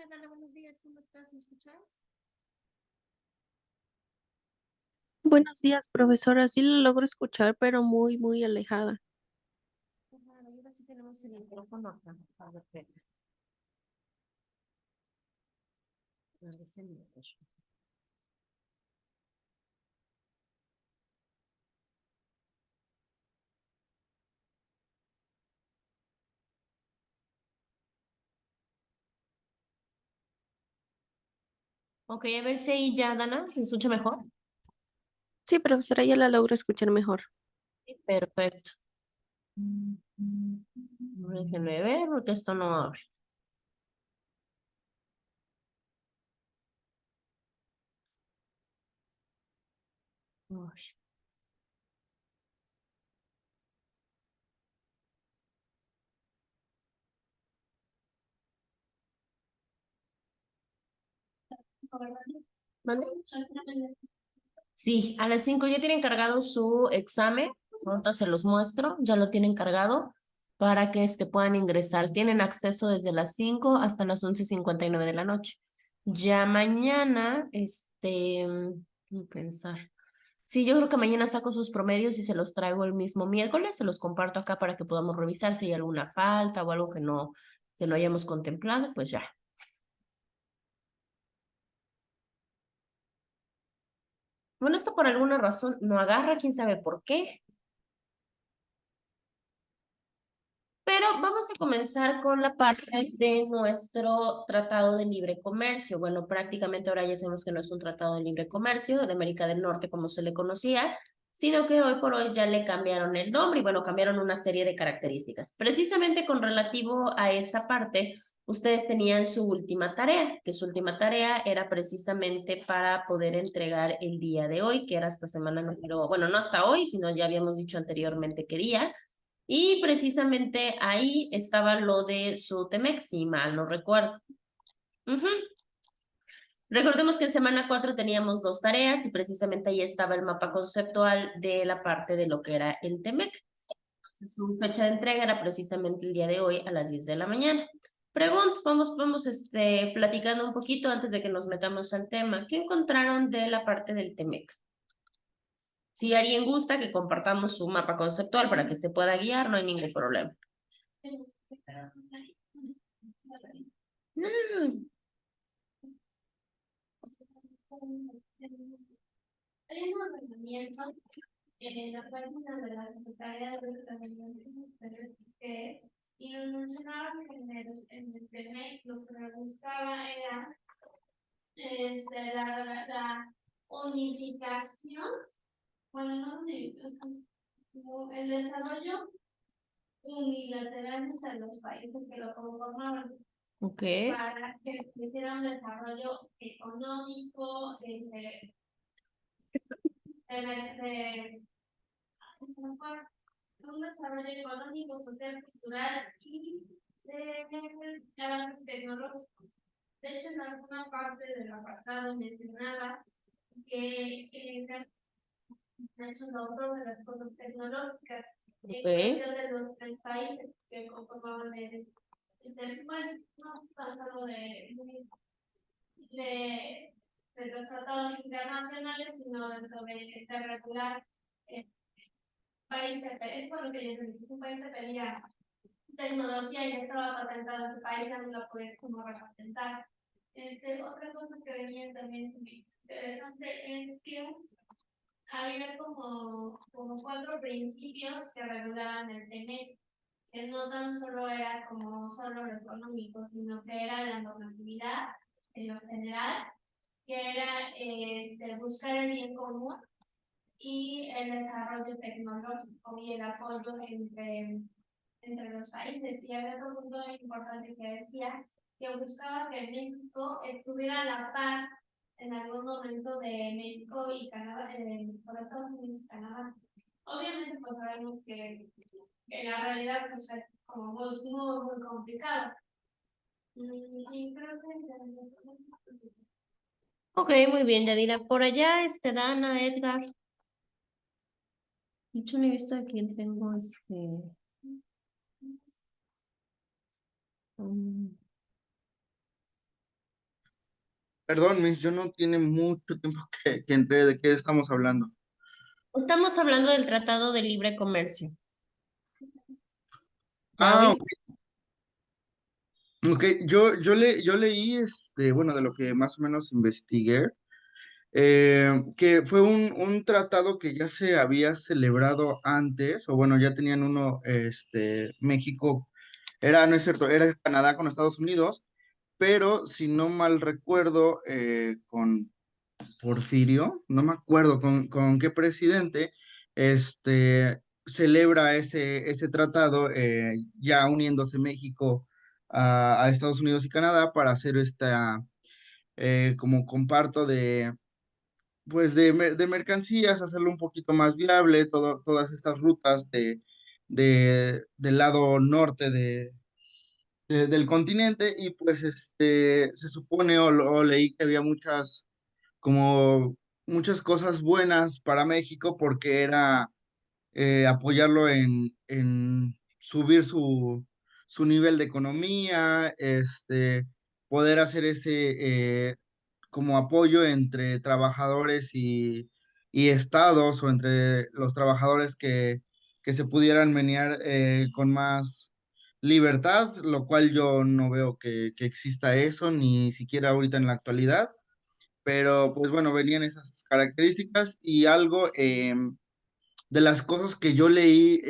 Hola, Dana, buenos días, ¿cómo estás? ¿Me escuchas? Buenos días, profesora. Sí la logro escuchar, pero muy, muy alejada. Ajá, ahora sí tenemos el micrófono acá. A ver, espera. A ver, déjenme ver. Ok, a ver si ahí ya, Dana, ¿se escucha mejor? Sí, profesora, ya la logro escuchar mejor. Sí, perfecto. Déjenme ver porque esto no abre. Uy. ¿Mande? Sí, a las 5 ya tienen cargado su examen. Ahorita se los muestro, ya lo tienen cargado para que puedan ingresar. Tienen acceso desde las 5 hasta las 11:59 de la noche. Ya mañana, pensar. Sí, yo creo que mañana saco sus promedios y se los traigo el mismo miércoles, se los comparto acá para que podamos revisar si hay alguna falta o algo que no hayamos contemplado, pues ya. Bueno, esto por alguna razón no agarra, quién sabe por qué. Pero vamos a comenzar con la parte de nuestro Tratado de Libre Comercio. Bueno, prácticamente ahora ya sabemos que no es un Tratado de Libre Comercio de América del Norte como se le conocía, sino que hoy por hoy ya le cambiaron el nombre y bueno, cambiaron una serie de características. Precisamente con relativo a esa parte, ustedes tenían su última tarea, que su última tarea era precisamente para poder entregar el día de hoy, que era esta semana número, bueno, no hasta hoy, sino ya habíamos dicho anteriormente qué día. Y precisamente ahí estaba lo de su Temex, si mal no recuerdo. Ujú. Recordemos que en semana 4 teníamos dos tareas y precisamente ahí estaba el mapa conceptual de la parte de lo que era el Temec. Entonces, su fecha de entrega era precisamente el día de hoy a las 10 de la mañana. Pregunto, vamos platicando un poquito antes de que nos metamos al tema. ¿Qué encontraron de la parte del Temec? Si alguien gusta que compartamos su mapa conceptual para que se pueda guiar, no hay ningún problema. Mm. Hay un ordenamiento en la página de la Secretaría de Desarrollo y nos mencionaba que en el PME lo que me buscaba era la unificación, bueno, no unificación, como el desarrollo unilateral entre los países que lo conformaban. Ok. Para que se hiciera un desarrollo económico, de un desarrollo económico, social, cultural y de avance tecnológico. De hecho, en alguna parte del apartado mencionaba que el autor de las cosas tecnológicas, excepción de los tres países que conformaban después, no tan solo de, de los tratados internacionales, sino dentro de regular país, es por lo que un país te pedía tecnología y ya estaba patentado en tu país, ya no la puedes como repatentar. Otra cosa que venía también interesante es que había como cuatro principios que regulaban el TEMEC, que no tan solo era como solo lo económico, sino que era la normatividad en lo general, que era buscar el bien común y el desarrollo tecnológico y el apoyo entre los países. Y había otro punto importante que decía que buscaba que México estuviera a la par en algún momento de México y Canadá, por Estados Unidos y Canadá. Obviamente, pues sabemos que en la realidad pues, es como muy complicado. Y creo que Ok, muy bien, Yadira. Por allá, Dana, Edgar. De hecho, no he visto a quién tengo um, Perdón, Miss, yo no tiene mucho tiempo que entré. ¿De qué estamos hablando? Estamos hablando del Tratado de Libre Comercio. ¿Ya Ah, oí? ok. Ok, yo leí, bueno, de lo que más o menos investigué, que fue un tratado que ya se había celebrado antes, o bueno, ya tenían uno, México, no es cierto, era Canadá con Estados Unidos, pero si no mal recuerdo, con Porfirio, no me acuerdo con qué presidente, celebra ese tratado, ya uniéndose México a Estados Unidos y Canadá para hacer como comparto pues de mercancías, hacerlo un poquito más viable, todas estas rutas del lado norte del continente, y pues se supone o leí que había como muchas cosas buenas para México porque era apoyarlo en subir su nivel de economía, poder hacer ese como apoyo entre trabajadores y estados, o entre los trabajadores que se pudieran menear con más libertad, lo cual yo no veo que exista eso, ni siquiera ahorita en la actualidad. Pero pues bueno, venían esas características y algo, de las cosas que yo leí,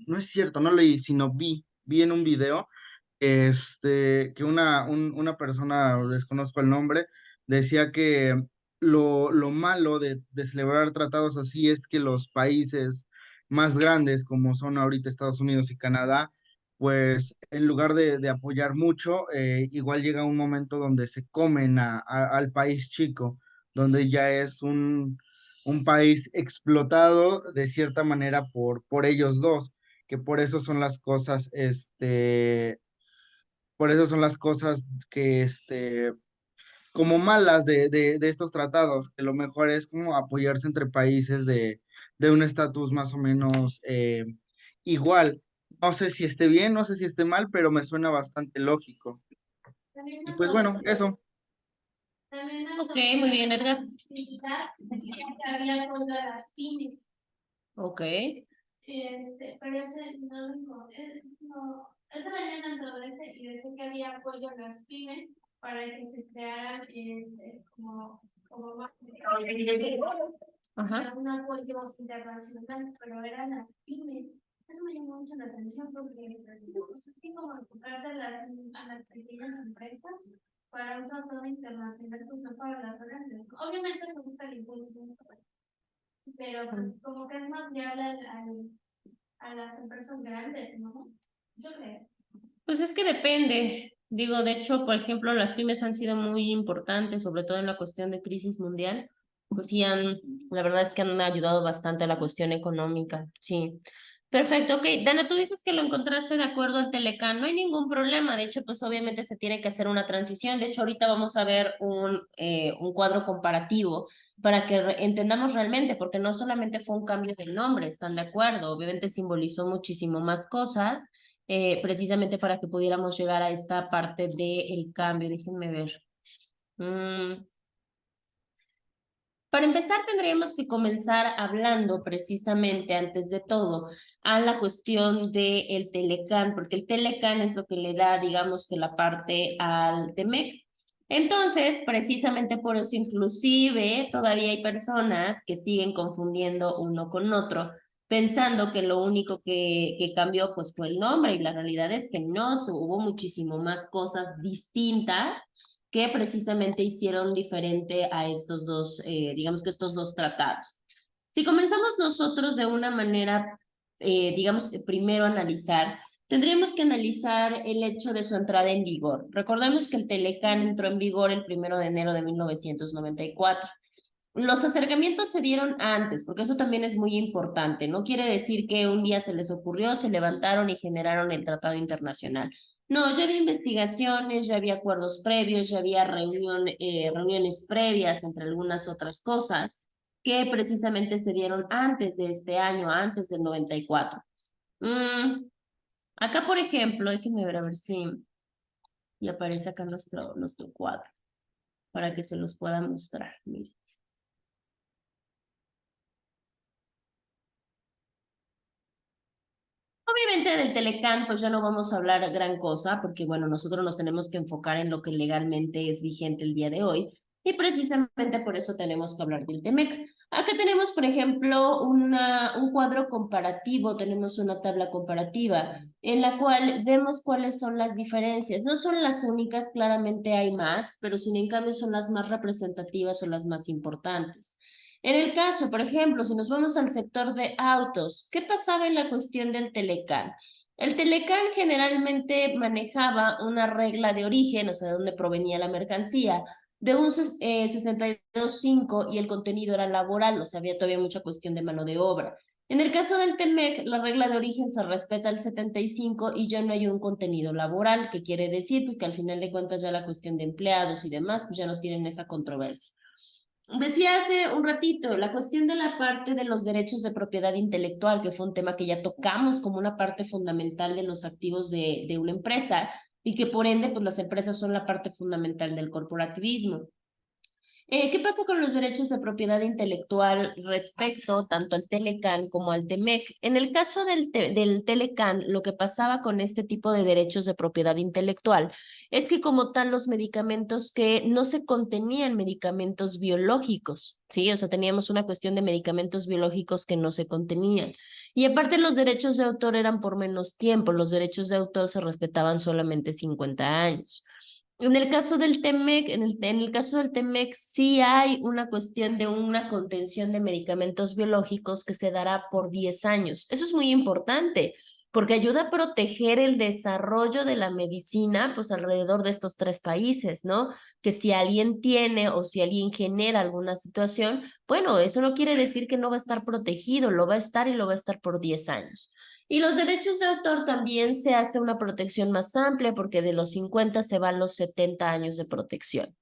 no es cierto, no leí, sino vi en un video, que una persona, desconozco el nombre, decía que lo malo de celebrar tratados así es que los países más grandes, como son ahorita Estados Unidos y Canadá, pues en lugar de apoyar mucho, igual llega un momento donde se comen al país chico, donde ya es un país explotado de cierta manera por ellos dos, que por eso son las cosas que, como malas de estos tratados, que lo mejor es como apoyarse entre países de un estatus más o menos igual. No sé si esté bien, no sé si esté mal, pero me suena bastante lógico. También Y pues bueno, eso. también Ok, muy bien, Edgar. que había contra las pymes. Ok. Pero ese no, ese venía dentro de ese y decía que había apoyo a las pymes para que se crearan como más Ajá. un apoyo internacional, pero eran las pymes. Eso me llamó mucho la atención porque pues, es que como enfocarse a las pequeñas empresas para un tratado internacional, pues no para las grandes. Obviamente se busca el impulso, pero pues como que es más viable a las empresas grandes, ¿no? Yo creo. Pues es que depende. Digo, de hecho, por ejemplo, las pymes han sido muy importantes, sobre todo en la cuestión de crisis mundial. Pues sí la verdad es que han ayudado bastante a la cuestión económica. Sí. Perfecto, ok. Dana, tú dices que lo encontraste de acuerdo al Telecán. No hay ningún problema. De hecho, pues obviamente se tiene que hacer una transición. De hecho, ahorita vamos a ver un cuadro comparativo para que entendamos realmente, porque no solamente fue un cambio de nombre, ¿están de acuerdo? Obviamente simbolizó muchísimo más cosas, precisamente para que pudiéramos llegar a esta parte del cambio. Déjenme ver. Mm, Para empezar, tendríamos que comenzar hablando precisamente, antes de todo, a la cuestión del Telecán, porque el Telecán es lo que le da, digamos, que la parte al TEMEC. Entonces, precisamente por eso, inclusive, todavía hay personas que siguen confundiendo uno con otro, pensando que lo único que cambió, pues, fue el nombre, y la realidad es que no, hubo muchísimo más cosas distintas que precisamente hicieron diferente a estos dos, digamos que estos dos tratados. Si comenzamos nosotros de una manera, digamos que primero analizar, tendríamos que analizar el hecho de su entrada en vigor. Recordemos que el Telecán entró en vigor el 1 de enero de 1994. Los acercamientos se dieron antes, porque eso también es muy importante. No quiere decir que un día se les ocurrió, se levantaron y generaron el tratado internacional. No, ya había investigaciones, ya había acuerdos previos, ya había reuniones previas entre algunas otras cosas que precisamente se dieron antes de este año, antes del 94. Acá, por ejemplo, déjenme ver a ver si aparece acá nuestro cuadro. para que se los pueda mostrar. Miren. Obviamente del Telecán, pues ya no vamos a hablar gran cosa, porque bueno, nosotros nos tenemos que enfocar en lo que legalmente es vigente el día de hoy, y precisamente por eso tenemos que hablar del Temec. Acá tenemos, por ejemplo, un cuadro comparativo, tenemos una tabla comparativa, en la cual vemos cuáles son las diferencias. No son las únicas, claramente hay más, pero sin en cambio son las más representativas o las más importantes. En el caso, por ejemplo, si nos vamos al sector de autos, ¿qué pasaba en la cuestión del Telecán? El Telecán generalmente manejaba una regla de origen, o sea, de dónde provenía la mercancía, de un 62.5 y el contenido era laboral, o sea, había todavía mucha cuestión de mano de obra. En el caso del Temec, la regla de origen se respeta al 75 y ya no hay un contenido laboral, que quiere decir pues, que al final de cuentas ya la cuestión de empleados y demás, pues ya no tienen esa controversia. Decía hace un ratito, la cuestión de la parte de los derechos de propiedad intelectual, que fue un tema que ya tocamos como una parte fundamental de los activos de una empresa y que por ende, pues las empresas son la parte fundamental del corporativismo. ¿Qué pasa con los derechos de propiedad intelectual respecto tanto al Telecán como al Temec? En el caso del Telecán, lo que pasaba con este tipo de derechos de propiedad intelectual es que como tal los medicamentos que no se contenían medicamentos biológicos, ¿sí? O sea, teníamos una cuestión de medicamentos biológicos que no se contenían. Y aparte los derechos de autor eran por menos tiempo, los derechos de autor se respetaban solamente 50 años. En el caso del Temec, en el caso del Temec sí hay una cuestión de una contención de medicamentos biológicos que se dará por 10 años. Eso es muy importante porque ayuda a proteger el desarrollo de la medicina pues alrededor de estos tres países, ¿no? Que si alguien tiene o si alguien genera alguna situación, bueno, eso no quiere decir que no va a estar protegido, lo va a estar y lo va a estar por 10 años. Y los derechos de autor también se hace una protección más amplia porque de los 50 se van los 70 años de protección.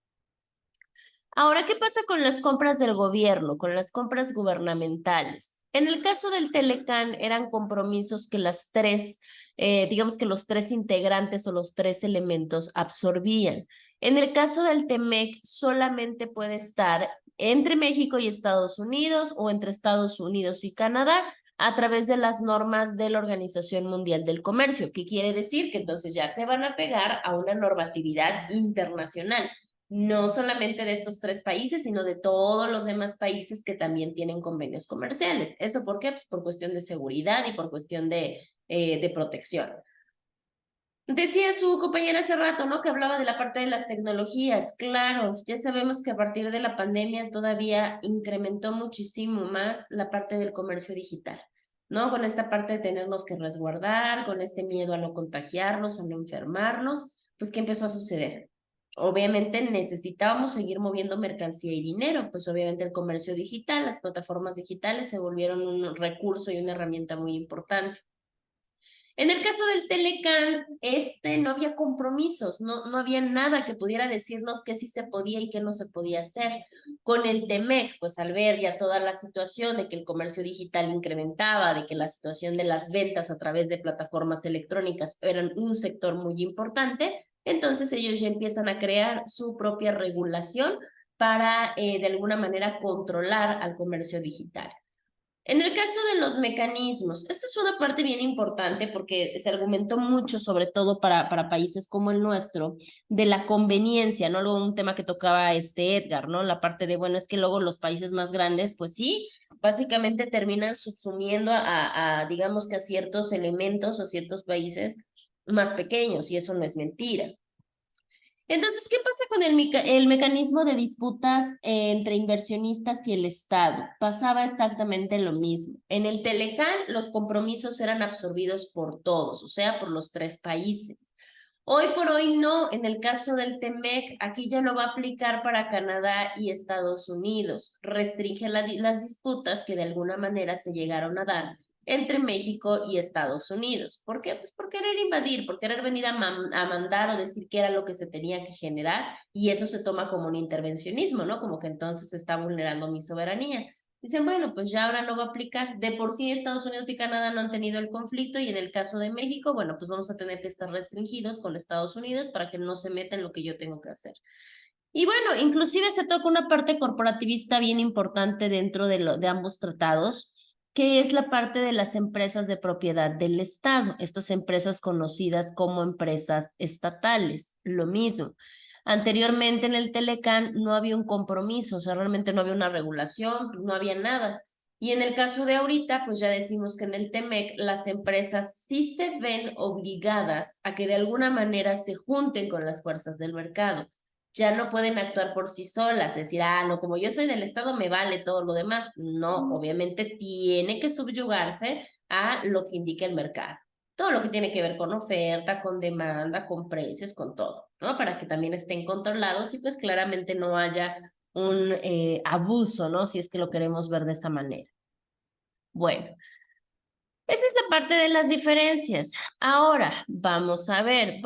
Ahora, ¿qué pasa con las compras del gobierno, con las compras gubernamentales? En el caso del Telecán eran compromisos que las tres, digamos que los tres integrantes o los tres elementos absorbían. En el caso del Temec solamente puede estar entre México y Estados Unidos o entre Estados Unidos y Canadá a través de las normas de la Organización Mundial del Comercio, que quiere decir que entonces ya se van a pegar a una normatividad internacional no solamente de estos tres países, sino de todos los demás países que también tienen convenios comerciales. ¿Eso por qué? Pues por cuestión de seguridad y por cuestión de protección. Decía su compañera hace rato, ¿no? Que hablaba de la parte de las tecnologías. Claro, ya sabemos que a partir de la pandemia todavía incrementó muchísimo más la parte del comercio digital, ¿no? Con esta parte de tenernos que resguardar, con este miedo a no contagiarnos, a no enfermarnos, pues ¿qué empezó a suceder? Obviamente necesitábamos seguir moviendo mercancía y dinero, pues obviamente el comercio digital, las plataformas digitales se volvieron un recurso y una herramienta muy importante. En el caso del Telecán, no había compromisos, no había nada que pudiera decirnos qué sí se podía y qué no se podía hacer. Con el Temec, pues al ver ya toda la situación de que el comercio digital incrementaba, de que la situación de las ventas a través de plataformas electrónicas eran un sector muy importante, entonces ellos ya empiezan a crear su propia regulación para de alguna manera controlar al comercio digital. En el caso de los mecanismos, esto es una parte bien importante porque se argumentó mucho, sobre todo para países como el nuestro, de la conveniencia, ¿no? Luego un tema que tocaba Edgar, ¿no? La parte de, bueno, es que luego los países más grandes, pues sí, básicamente terminan subsumiendo digamos que a ciertos elementos o ciertos países más pequeños, y eso no es mentira. Entonces, ¿qué pasa con el mecanismo de disputas entre inversionistas y el Estado? Pasaba exactamente lo mismo. En el Telecán, los compromisos eran absorbidos por todos, o sea, por los tres países. Hoy por hoy no, en el caso del Temec, aquí ya no va a aplicar para Canadá y Estados Unidos. Restringe las disputas que de alguna manera se llegaron a dar entre México y Estados Unidos. ¿Por qué? Pues por querer invadir, por querer venir a mandar o decir qué era lo que se tenía que generar, y eso se toma como un intervencionismo, ¿no? Como que entonces se está vulnerando mi soberanía. Dicen, bueno, pues ya ahora no va a aplicar. De por sí Estados Unidos y Canadá no han tenido el conflicto y en el caso de México, bueno, pues vamos a tener que estar restringidos con Estados Unidos para que no se meta en lo que yo tengo que hacer. Y bueno, inclusive se toca una parte corporativista bien importante dentro de ambos tratados, que es la parte de las empresas de propiedad del Estado, estas empresas conocidas como empresas estatales, lo mismo. Anteriormente en el Telecán no había un compromiso, o sea, realmente no había una regulación, no había nada. Y en el caso de ahorita, pues ya decimos que en el TEMEC las empresas sí se ven obligadas a que de alguna manera se junten con las fuerzas del mercado. Ya no pueden actuar por sí solas, decir, ah, no, como yo soy del Estado, me vale todo lo demás. No, obviamente tiene que subyugarse a lo que indica el mercado. Todo lo que tiene que ver con oferta, con demanda, con precios, con todo, ¿no? Para que también estén controlados y pues claramente no haya un abuso, ¿no? Si es que lo queremos ver de esa manera. Bueno, esa es la parte de las diferencias. Ahora, vamos a ver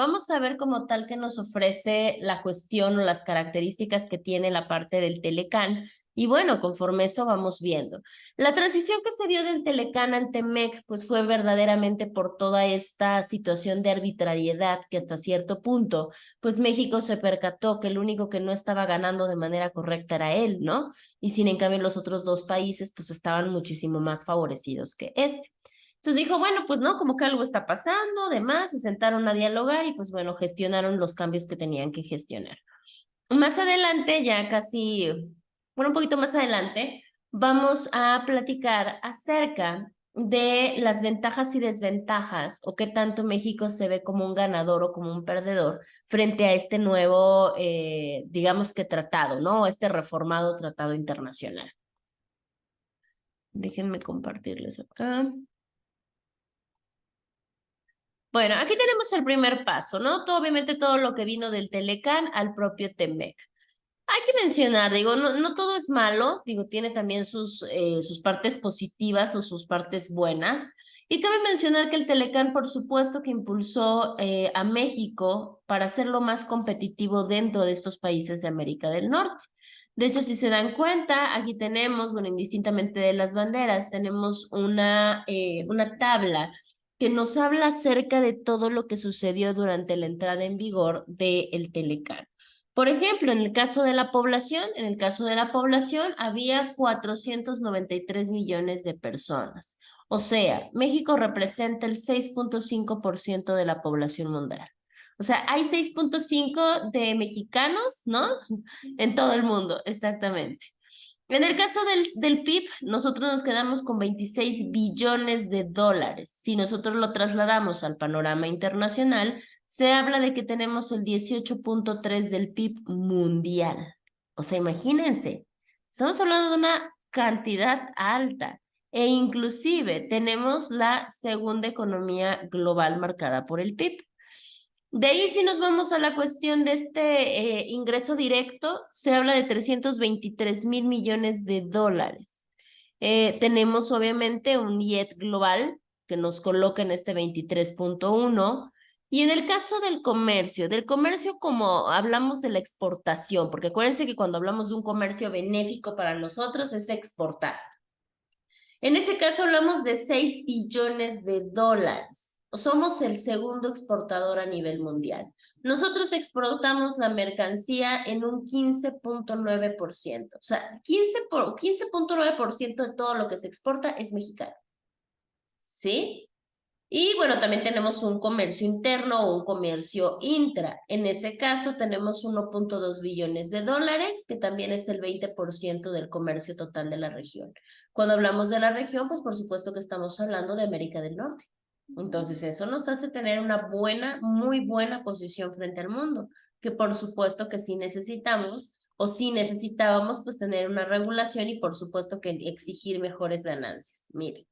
como tal que nos ofrece la cuestión o las características que tiene la parte del Telecán. Y bueno, conforme eso vamos viendo. La transición que se dio del Telecán al Temec, pues fue verdaderamente por toda esta situación de arbitrariedad que hasta cierto punto, pues México se percató que el único que no estaba ganando de manera correcta era él, ¿no? Y sin en cambio los otros dos países, pues estaban muchísimo más favorecidos que este. Entonces dijo, bueno, pues no, como que algo está pasando, demás, se sentaron a dialogar y pues bueno, gestionaron los cambios que tenían que gestionar. Más adelante, ya casi, bueno, un poquito más adelante, vamos a platicar acerca de las ventajas y desventajas o qué tanto México se ve como un ganador o como un perdedor frente a este nuevo, digamos que tratado, ¿no? Este reformado tratado internacional. Déjenme compartirles acá. Bueno, aquí tenemos el primer paso, ¿no? Obviamente todo lo que vino del Telecán al propio Temec. Hay que mencionar, digo, no todo es malo, digo, tiene también sus partes positivas o sus partes buenas. Y cabe mencionar que el Telecán, por supuesto, que impulsó a México para hacerlo más competitivo dentro de estos países de América del Norte. De hecho, si se dan cuenta, aquí tenemos, bueno, indistintamente de las banderas, tenemos una tabla que nos habla acerca de todo lo que sucedió durante la entrada en vigor del Telecán. Por ejemplo, en el caso de la población había 493 millones de personas. O sea, México representa el 6.5% de la población mundial. O sea, hay 6.5 de mexicanos, ¿no? En todo el mundo, exactamente. En el caso del PIB, nosotros nos quedamos con 26 billones de dólares. Si nosotros lo trasladamos al panorama internacional, se habla de que tenemos el 18.3 del PIB mundial. O sea, imagínense, estamos hablando de una cantidad alta e inclusive tenemos la segunda economía global marcada por el PIB. De ahí, si nos vamos a la cuestión de este ingreso directo, se habla de 323 mil millones de dólares. Tenemos obviamente un IET global que nos coloca en este 23.1. Y en el caso del comercio como hablamos de la exportación, porque acuérdense que cuando hablamos de un comercio benéfico para nosotros es exportar. En ese caso hablamos de 6 billones de dólares. Somos el segundo exportador a nivel mundial. Nosotros exportamos la mercancía en un 15.9%. O sea, 15.9% de todo lo que se exporta es mexicano. ¿Sí? Y bueno, también tenemos un comercio interno o un comercio intra. En ese caso tenemos 1.2 billones de dólares, que también es el 20% del comercio total de la región. Cuando hablamos de la región, pues por supuesto que estamos hablando de América del Norte. Entonces eso nos hace tener una buena, muy buena posición frente al mundo, que por supuesto que sí necesitamos o sí necesitábamos pues tener una regulación y por supuesto que exigir mejores ganancias. Miren.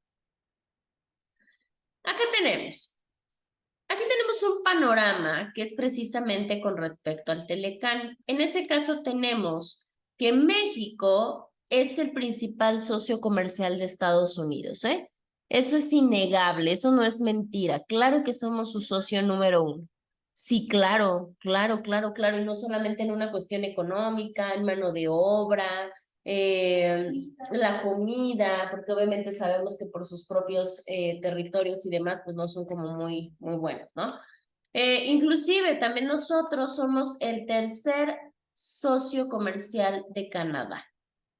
Acá tenemos. Aquí tenemos un panorama que es precisamente con respecto al Telecán. En ese caso tenemos que México es el principal socio comercial de Estados Unidos, ¿eh? Eso es innegable, eso no es mentira. Claro que somos su socio número uno. Sí, claro, claro, claro, claro, y no solamente en una cuestión económica, en mano de obra, eh, la comida, porque obviamente sabemos que por sus propios territorios y demás, pues no son como muy buenos, ¿no? Inclusive también nosotros somos el tercer socio comercial de Canadá,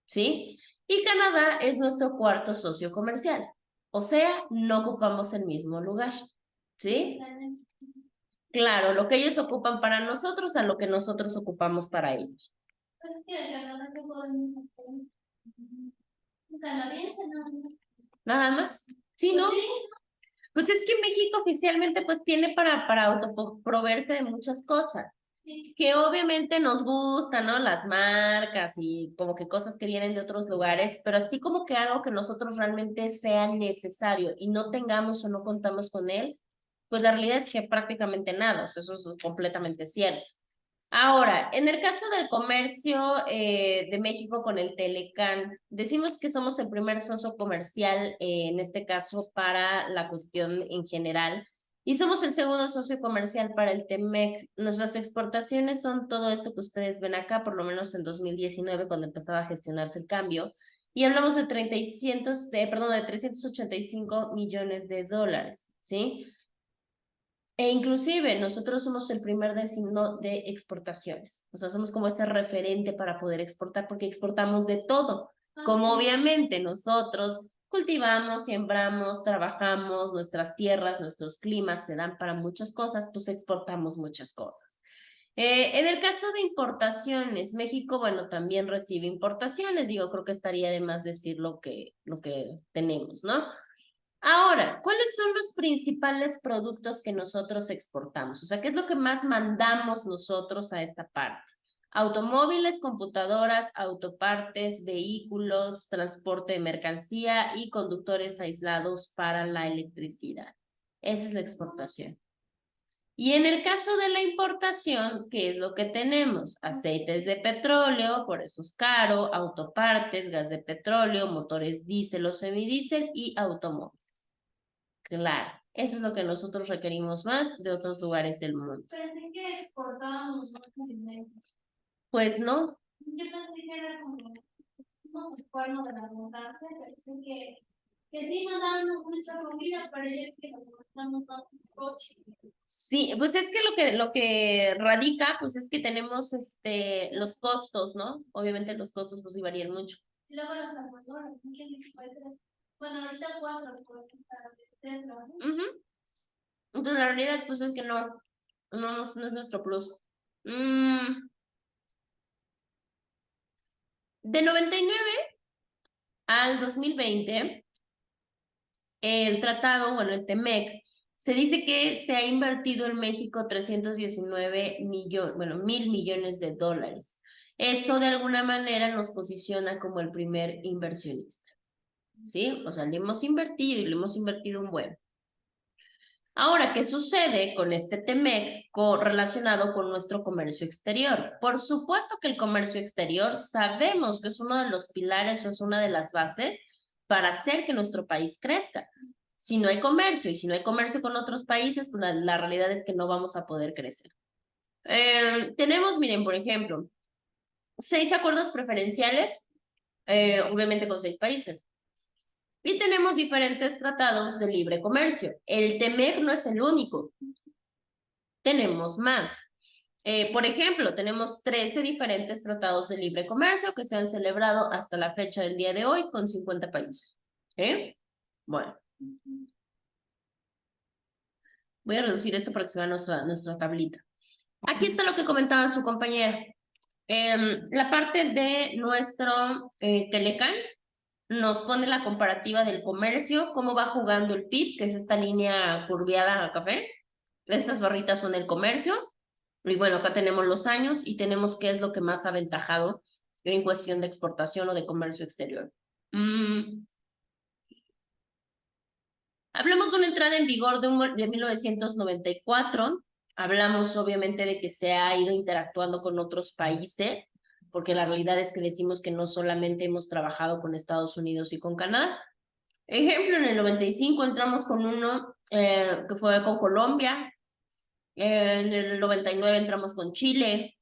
¿sí? Y Canadá es nuestro cuarto socio comercial. O sea, no ocupamos el mismo lugar, ¿sí? Claro, lo que ellos ocupan para nosotros a lo que nosotros ocupamos para ellos. Nada más. Sí, ¿no? Pues es que México oficialmente pues tiene para autoproveerse de muchas cosas, que obviamente nos gustan, ¿no? Las marcas y como que cosas que vienen de otros lugares, pero así como que algo que nosotros realmente sea necesario y no tengamos o no contamos con él, pues la realidad es que prácticamente nada, o sea, eso es completamente cierto. Ahora, en el caso del comercio de México con el Telecán, decimos que somos el primer socio comercial, en este caso para la cuestión en general, y somos el segundo socio comercial para el TEMEC. Nuestras exportaciones son todo esto que ustedes ven acá, por lo menos en 2019, cuando empezaba a gestionarse el cambio, y hablamos de 385 millones de dólares, ¿sí? E inclusive nosotros somos el primer destino de exportaciones. O sea, somos como ese referente para poder exportar porque exportamos de todo. Como obviamente nosotros cultivamos, sembramos, trabajamos, nuestras tierras, nuestros climas se dan para muchas cosas, pues exportamos muchas cosas. En el caso de importaciones, México, bueno, también recibe importaciones. Digo, creo que estaría de más decir lo que tenemos, ¿no? Ahora, ¿cuáles son los principales productos que nosotros exportamos? O sea, ¿qué es lo que más mandamos nosotros a esta parte? Automóviles, computadoras, autopartes, vehículos, transporte de mercancía y conductores aislados para la electricidad. Esa es la exportación. Y en el caso de la importación, ¿qué es lo que tenemos? Aceites de petróleo, por eso es caro, autopartes, gas de petróleo, motores diésel o semidiesel y automóviles. Claro, eso es lo que nosotros requerimos más de otros lugares del mundo. Pensé que exportábamos más alimentos. Pues no. Yo pensé que era como unos cuernos de la abundancia, pensé que sí mandábamos mucha comida, pero ellos que nos mandamos más coche. Sí, pues es que lo que radica, pues es que tenemos los costos, ¿no? Obviamente los costos pues sí varían mucho. Y luego las armadoras, bueno, ahorita 4 por Tesla, ¿no? Entonces la realidad pues es que no es nuestro plus. De 99 al 2020, el tratado, bueno, el TEMEC, se dice que se ha invertido en México 319 millones, bueno, 1.000 millones de dólares. Eso de alguna manera nos posiciona como el primer inversionista, ¿sí? O sea, le hemos invertido y le hemos invertido un buen. Ahora, ¿qué sucede con este TEMEC relacionado con nuestro comercio exterior? Por supuesto que el comercio exterior sabemos que es uno de los pilares o es una de las bases para hacer que nuestro país crezca. Si no hay comercio y si no hay comercio con otros países, pues la realidad es que no vamos a poder crecer. Tenemos, miren, por ejemplo, 6 acuerdos preferenciales, obviamente con 6 países. Y tenemos diferentes tratados de libre comercio. El TEMEC no es el único. Tenemos más. Por ejemplo, tenemos 13 diferentes tratados de libre comercio que se han celebrado hasta la fecha del día de hoy con 50 países. Bueno, voy a reducir esto para que se vea nuestra tablita. Aquí está lo que comentaba su compañera. La parte de nuestro Telecán nos pone la comparativa del comercio, cómo va jugando el PIB, que es esta línea curviada a café. Estas barritas son el comercio. Y bueno, acá tenemos los años y tenemos qué es lo que más ha aventajado en cuestión de exportación o de comercio exterior. Hablamos de una entrada en vigor de 1994. Hablamos obviamente de que se ha ido interactuando con otros países, porque la realidad es que decimos que no solamente hemos trabajado con Estados Unidos y con Canadá. Ejemplo, en el 95 entramos con uno que fue con Colombia. En el 99 entramos con Chile.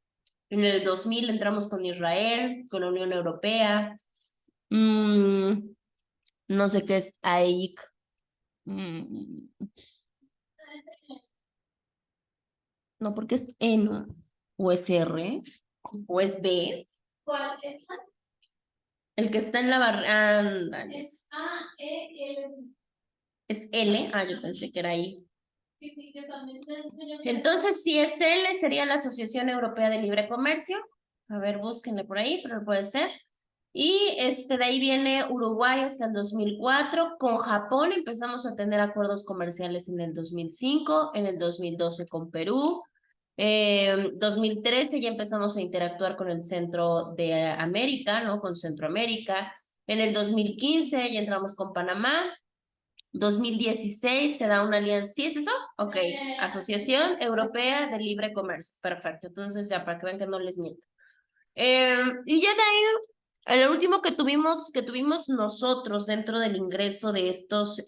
En el 2000 entramos con Israel, con la Unión Europea. No sé qué es AIC. No, porque es ENO o SR. ¿O es B? ¿Cuál es? El que está en la barra. Ándale. Es A, E, L. Es L. Ah, yo pensé que era I. Sí, sí, yo también. Entonces, si es L, sería la Asociación Europea de Libre Comercio. A ver, búsquenle por ahí, pero puede ser. Y de ahí viene Uruguay hasta el 2004. Con Japón empezamos a tener acuerdos comerciales en el 2005, en el 2012 con Perú. 2013 ya empezamos a interactuar con el centro de América, ¿no? Con Centroamérica. En el 2015 ya entramos con Panamá. 2016 se da una alianza. ¿Sí es eso? Ok. Asociación Europea de Libre Comercio. Perfecto. Entonces, ya para que vean que no les miento. Y ya de ahí, el último que tuvimos nosotros dentro del ingreso de estos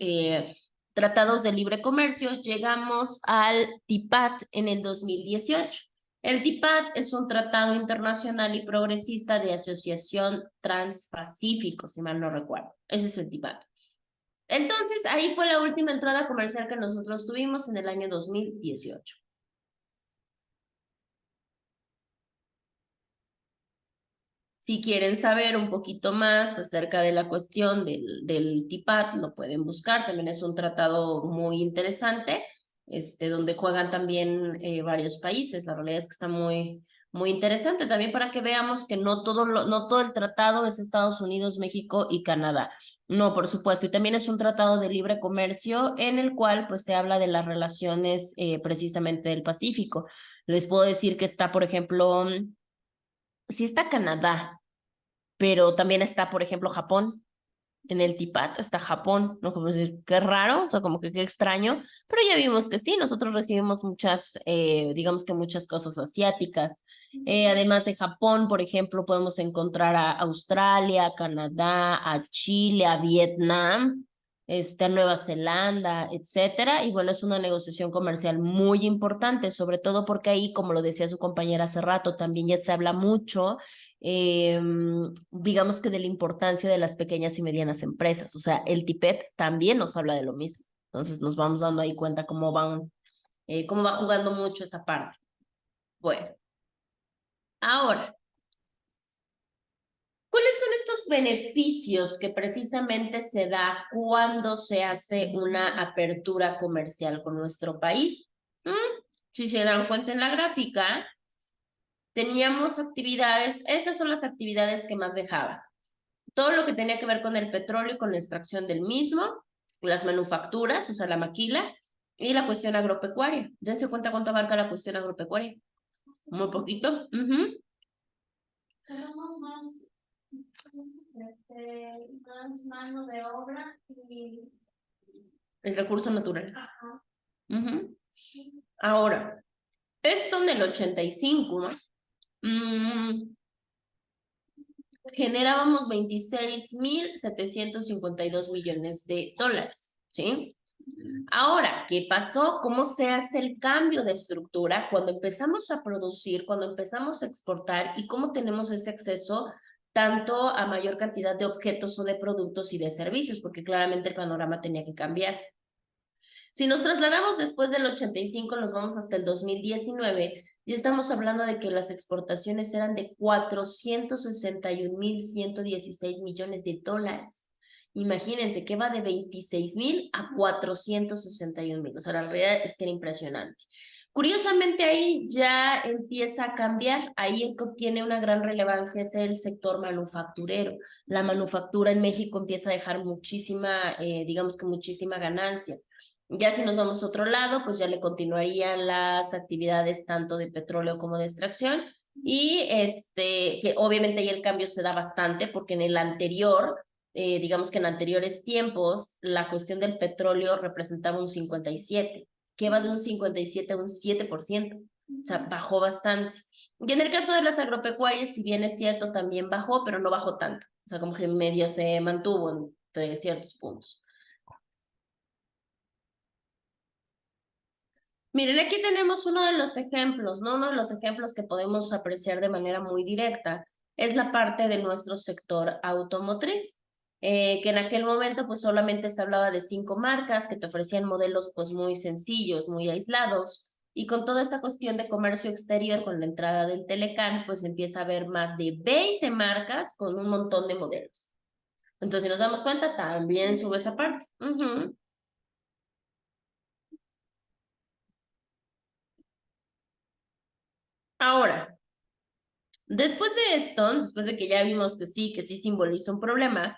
tratados de libre comercio, llegamos al TIPAT en el 2018. El TIPAT es un tratado internacional y progresista de asociación transpacífico, si mal no recuerdo. Ese es el TIPAT. Entonces, ahí fue la última entrada comercial que nosotros tuvimos en el año 2018. Si quieren saber un poquito más acerca de la cuestión del TIPAT, lo pueden buscar. También es un tratado muy interesante, donde juegan también varios países. La realidad es que está muy, muy interesante. También para que veamos que no todo el tratado es Estados Unidos, México y Canadá. No, por supuesto. Y también es un tratado de libre comercio en el cual pues se habla de las relaciones precisamente del Pacífico. Les puedo decir que está, por ejemplo, sí está Canadá, pero también está, por ejemplo, Japón. En el TIPAT está Japón, ¿no? Como decir, qué raro, o sea, como que qué extraño, pero ya vimos que sí, nosotros recibimos muchas, digamos que muchas cosas asiáticas. Además de Japón, por ejemplo, podemos encontrar a Australia, a Canadá, a Chile, a Vietnam, a Nueva Zelanda, etcétera. Y bueno, es una negociación comercial muy importante, sobre todo porque ahí, como lo decía su compañera hace rato, también ya se habla mucho digamos que de la importancia de las pequeñas y medianas empresas. O sea, el TIPET también nos habla de lo mismo. Entonces nos vamos dando ahí cuenta cómo va jugando mucho esa parte. Bueno, ahora, ¿cuáles son estos beneficios que precisamente se da cuando se hace una apertura comercial con nuestro país? Si se dan cuenta en la gráfica, teníamos actividades, esas son las actividades que más dejaba. Todo lo que tenía que ver con el petróleo y con la extracción del mismo, las manufacturas, o sea, la maquila, y la cuestión agropecuaria. Dense cuenta cuánto abarca la cuestión agropecuaria. Muy poquito. Tenemos más mano de obra y... El recurso natural. Ajá. Ahora, esto en el 85, ¿no? Generábamos 26.752 millones de dólares, ¿sí? Ahora, ¿qué pasó? ¿Cómo se hace el cambio de estructura cuando empezamos a producir, cuando empezamos a exportar y cómo tenemos ese acceso tanto a mayor cantidad de objetos o de productos y de servicios? Porque claramente el panorama tenía que cambiar. Si nos trasladamos después del 85, nos vamos hasta el 2019, ya estamos hablando de que las exportaciones eran de 461.116 millones de dólares. Imagínense que va de 26.000 a 461.000. O sea, la realidad es que era impresionante. Curiosamente ahí ya empieza a cambiar, ahí el que obtiene una gran relevancia es el sector manufacturero. La manufactura en México empieza a dejar muchísima, digamos que muchísima ganancia. Ya si nos vamos a otro lado, pues ya le continuarían las actividades tanto de petróleo como de extracción y que obviamente ahí el cambio se da bastante porque en el anterior, digamos que en anteriores tiempos, la cuestión del petróleo representaba un 57, que va de un 57 a un 7%, o sea, bajó bastante. Y en el caso de las agropecuarias, si bien es cierto, también bajó, pero no bajó tanto, o sea, como que medio se mantuvo entre ciertos puntos. Miren, aquí tenemos uno de los ejemplos, ¿no? Uno de los ejemplos que podemos apreciar de manera muy directa es la parte de nuestro sector automotriz, que en aquel momento pues solamente se hablaba de 5 marcas que te ofrecían modelos pues muy sencillos, muy aislados, y con toda esta cuestión de comercio exterior, con la entrada del Telecán, pues empieza a haber más de 20 marcas con un montón de modelos. Entonces, si nos damos cuenta, también sube esa parte. Ahora, después de esto, después de que ya vimos que sí simboliza un problema,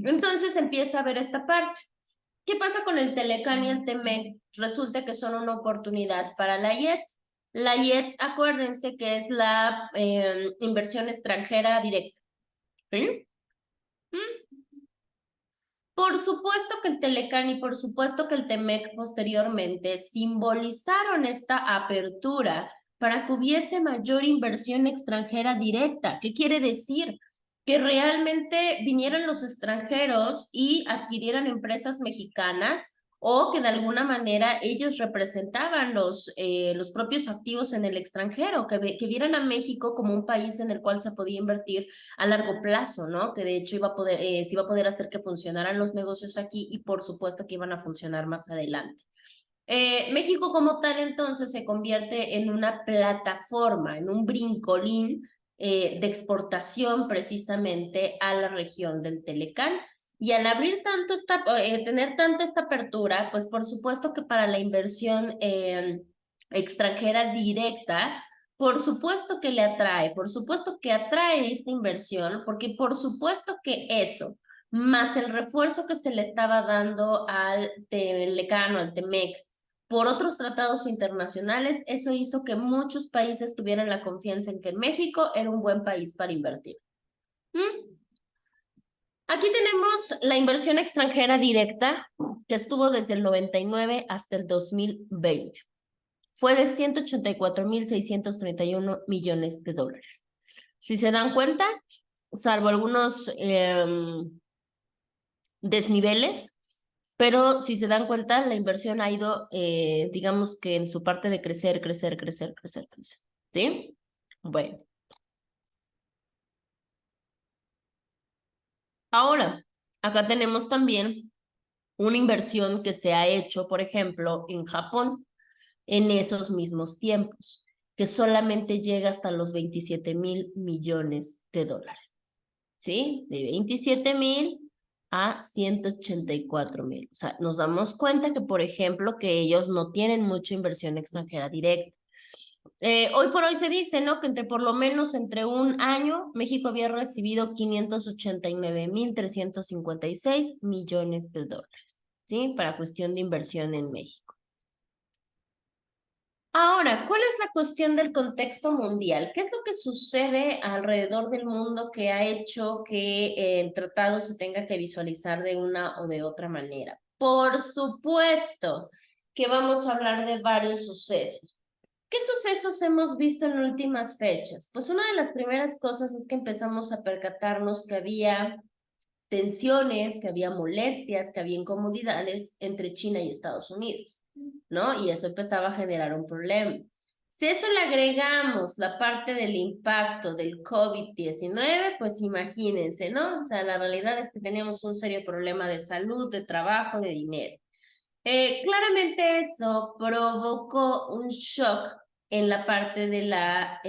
entonces empieza a ver esta parte. ¿Qué pasa con el Telecán y el Temec? Resulta que son una oportunidad para la IET. La IET, acuérdense que es la inversión extranjera directa. ¿Sí? Por supuesto que el Telecán y por supuesto que el Temec posteriormente simbolizaron esta apertura para que hubiese mayor inversión extranjera directa. ¿Qué quiere decir? Que realmente vinieran los extranjeros y adquirieran empresas mexicanas o que de alguna manera ellos representaban los propios activos en el extranjero, que vieran a México como un país en el cual se podía invertir a largo plazo, ¿no? Que de hecho se iba a poder hacer que funcionaran los negocios aquí y por supuesto que iban a funcionar más adelante. México como tal entonces se convierte en una plataforma, en un brincolín de exportación precisamente a la región del Telecán. Y al abrir tener tanta esta apertura, pues por supuesto que para la inversión extranjera directa, por supuesto que le atrae, por supuesto que atrae esta inversión, porque por supuesto que eso, más el refuerzo que se le estaba dando al Telecano, al Temec, por otros tratados internacionales, eso hizo que muchos países tuvieran la confianza en que México era un buen país para invertir. Aquí tenemos la inversión extranjera directa, que estuvo desde el 99 hasta el 2020. Fue de 184.631 millones de dólares. Si se dan cuenta, salvo algunos desniveles, pero si se dan cuenta, la inversión ha ido, digamos que en su parte de crecer. ¿Sí? Bueno. Ahora, acá tenemos también una inversión que se ha hecho, por ejemplo, en Japón, en esos mismos tiempos, que solamente llega hasta los 27.000 millones de dólares. ¿Sí? De 27.000 a 184.000. O sea, nos damos cuenta que, por ejemplo, que ellos no tienen mucha inversión extranjera directa. Hoy por hoy se dice, ¿no? Que por lo menos entre un año, México había recibido 589.356 millones de dólares, ¿sí? Para cuestión de inversión en México. Ahora, ¿cuál es la cuestión del contexto mundial? ¿Qué es lo que sucede alrededor del mundo que ha hecho que el tratado se tenga que visualizar de una o de otra manera? Por supuesto que vamos a hablar de varios sucesos. ¿Qué sucesos hemos visto en últimas fechas? Pues una de las primeras cosas es que empezamos a percatarnos que había tensiones, que había molestias, que había incomodidades entre China y Estados Unidos, ¿no? Y eso empezaba a generar un problema. Si a eso le agregamos la parte del impacto del COVID-19, pues imagínense, ¿no? O sea, la realidad es que teníamos un serio problema de salud, de trabajo, de dinero. Claramente eso provocó un shock en la parte de la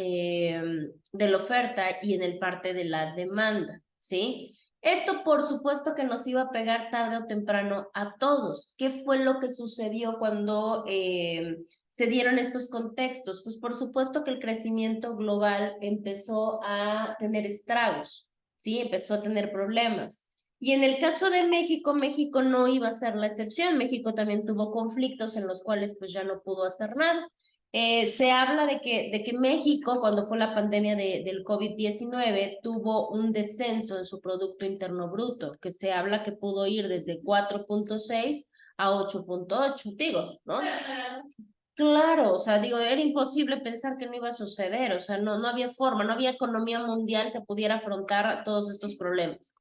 oferta y en el parte de la demanda, ¿sí? Esto por supuesto que nos iba a pegar tarde o temprano a todos. ¿Qué fue lo que sucedió cuando se dieron estos contextos? Pues por supuesto que el crecimiento global empezó a tener estragos, ¿sí? Empezó a tener problemas. Y en el caso de México, México no iba a ser la excepción. México también tuvo conflictos en los cuales pues ya no pudo hacer nada. Se habla de que México, cuando fue la pandemia del COVID-19, tuvo un descenso en su Producto Interno Bruto, que se habla que pudo ir desde 4.6 a 8.8, digo, ¿no? Claro, o sea, digo, era imposible pensar que no iba a suceder, o sea, no había forma, no había economía mundial que pudiera afrontar todos estos problemas.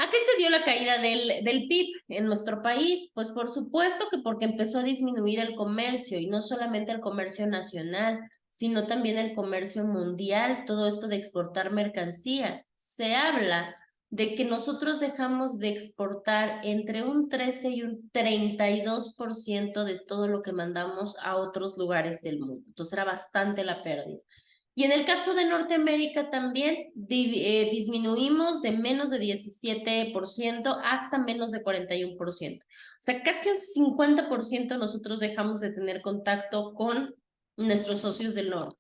¿A qué se dio la caída del PIB en nuestro país? Pues por supuesto que porque empezó a disminuir el comercio y no solamente el comercio nacional, sino también el comercio mundial, todo esto de exportar mercancías. Se habla de que nosotros dejamos de exportar entre un 13 y un 32% de todo lo que mandamos a otros lugares del mundo. Entonces era bastante la pérdida. Y en el caso de Norteamérica también disminuimos de menos de 17% hasta menos de 41%. O sea, casi un 50% nosotros dejamos de tener contacto con nuestros socios del norte.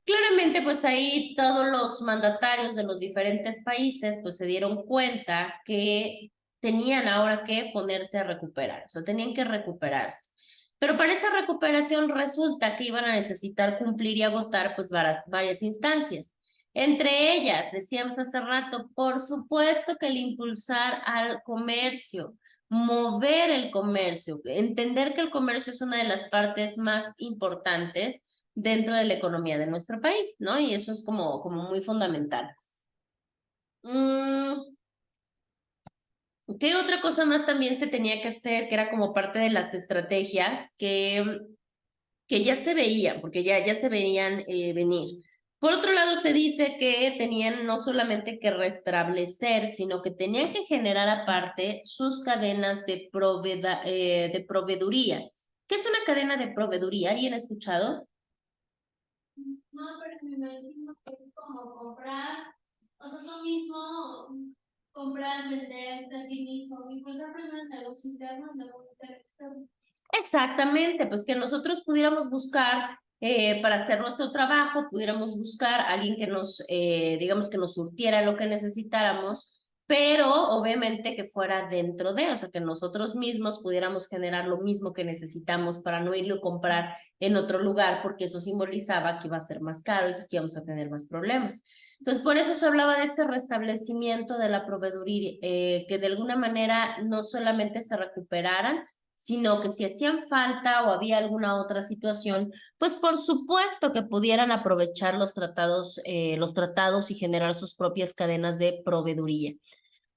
Claramente, pues ahí todos los mandatarios de los diferentes países pues se dieron cuenta que tenían ahora que ponerse a recuperar, o sea, tenían que recuperarse. Pero para esa recuperación resulta que iban a necesitar cumplir y agotar pues varias instancias. Entre ellas, decíamos hace rato, por supuesto que el impulsar al comercio, mover el comercio, entender que el comercio es una de las partes más importantes dentro de la economía de nuestro país, ¿no? Y eso es como muy fundamental. ¿Qué otra cosa más también se tenía que hacer, que era como parte de las estrategias que ya se veían, porque ya se veían venir? Por otro lado, se dice que tenían no solamente que restablecer, sino que tenían que generar aparte sus cadenas de proveeduría. ¿Qué es una cadena de proveeduría? ¿Alguien ha escuchado? No, pero me imagino que es como comprar, o sea, tú mismo comprar, vender de ti mismo, impulsar primero el negocio interno y luego el externo. Exactamente, pues que nosotros pudiéramos buscar para hacer nuestro trabajo, pudiéramos buscar a alguien que nos, digamos, que nos surtiera lo que necesitáramos, pero obviamente que fuera dentro de, o sea, que nosotros mismos pudiéramos generar lo mismo que necesitamos para no irlo a comprar en otro lugar, porque eso simbolizaba que iba a ser más caro y pues que íbamos a tener más problemas. Entonces, por eso se hablaba de este restablecimiento de la proveeduría, que de alguna manera no solamente se recuperaran, sino que si hacían falta o había alguna otra situación, pues por supuesto que pudieran aprovechar los tratados y generar sus propias cadenas de proveeduría.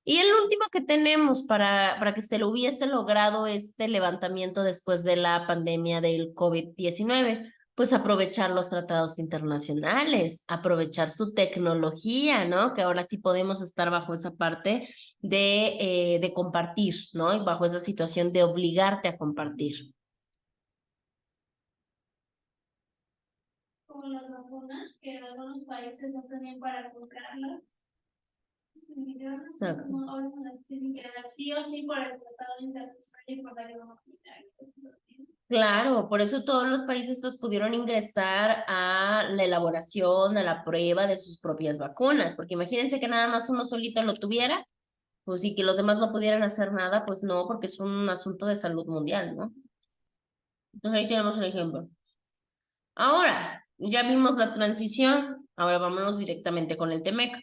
Y el último que tenemos para que se lo hubiese logrado este levantamiento después de la pandemia del COVID-19, pues aprovechar los tratados internacionales, aprovechar su tecnología, ¿no? Que ahora sí podemos estar bajo esa parte de compartir, ¿no? Y bajo esa situación de obligarte a compartir. Como las vacunas, que en algunos países no tenían para comprarlas. Exacto. No, ahora no las tienen que dar sí o sí por el tratado internacional y por la ayuda humanitaria. Claro, por eso todos los países pues pudieron ingresar a la elaboración, a la prueba de sus propias vacunas, porque imagínense que nada más uno solito lo tuviera, pues y que los demás no pudieran hacer nada, pues no, porque es un asunto de salud mundial, ¿no? Entonces ahí tenemos el ejemplo. Ahora, ya vimos la transición, ahora vámonos directamente con el Temec.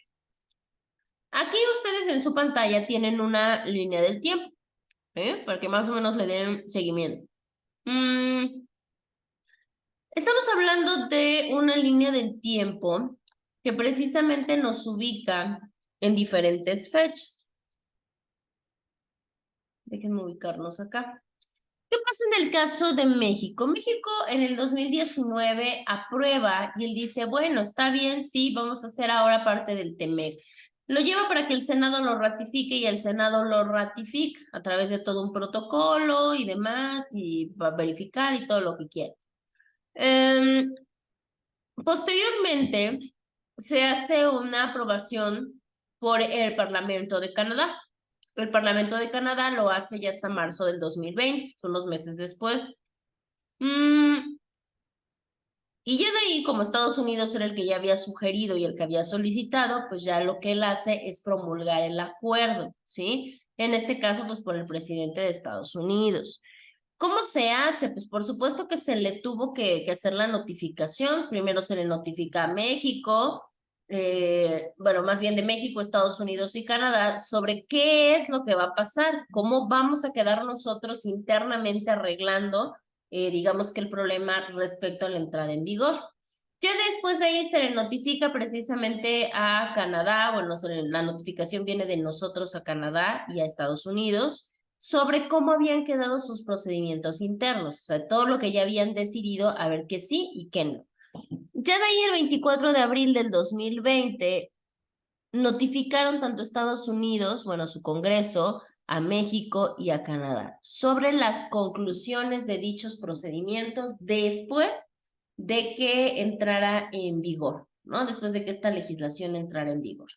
Aquí ustedes en su pantalla tienen una línea del tiempo, para que más o menos le den seguimiento. Estamos hablando de una línea del tiempo que precisamente nos ubica en diferentes fechas. Déjenme ubicarnos acá. ¿Qué pasa en el caso de México? México en el 2019 aprueba y él dice, bueno, está bien, sí, vamos a hacer ahora parte del TEMEC. Lo lleva para que el Senado lo ratifique y el Senado lo ratifica a través de todo un protocolo y demás y va a verificar y todo lo que quiera. Posteriormente, se hace una aprobación por el Parlamento de Canadá. El Parlamento de Canadá lo hace ya hasta marzo del 2020, son los meses después. Y ya de ahí, como Estados Unidos era el que ya había sugerido y el que había solicitado, pues ya lo que él hace es promulgar el acuerdo, ¿sí? En este caso, pues por el presidente de Estados Unidos. ¿Cómo se hace? Pues por supuesto que se le tuvo que hacer la notificación. Primero se le notifica a México, bueno, más bien de México, Estados Unidos y Canadá, sobre qué es lo que va a pasar, cómo vamos a quedar nosotros internamente arreglando, digamos que el problema respecto a la entrada en vigor. Ya después de ahí se le notifica precisamente a Canadá, bueno, la notificación viene de nosotros a Canadá y a Estados Unidos sobre cómo habían quedado sus procedimientos internos, o sea, todo lo que ya habían decidido, a ver que sí y que no. Ya de ahí el 24 de abril del 2020, notificaron tanto a Estados Unidos, bueno, su Congreso, a México y a Canadá sobre las conclusiones de dichos procedimientos después de que entrara en vigor, ¿no? Después de que esta legislación entrara en vigor.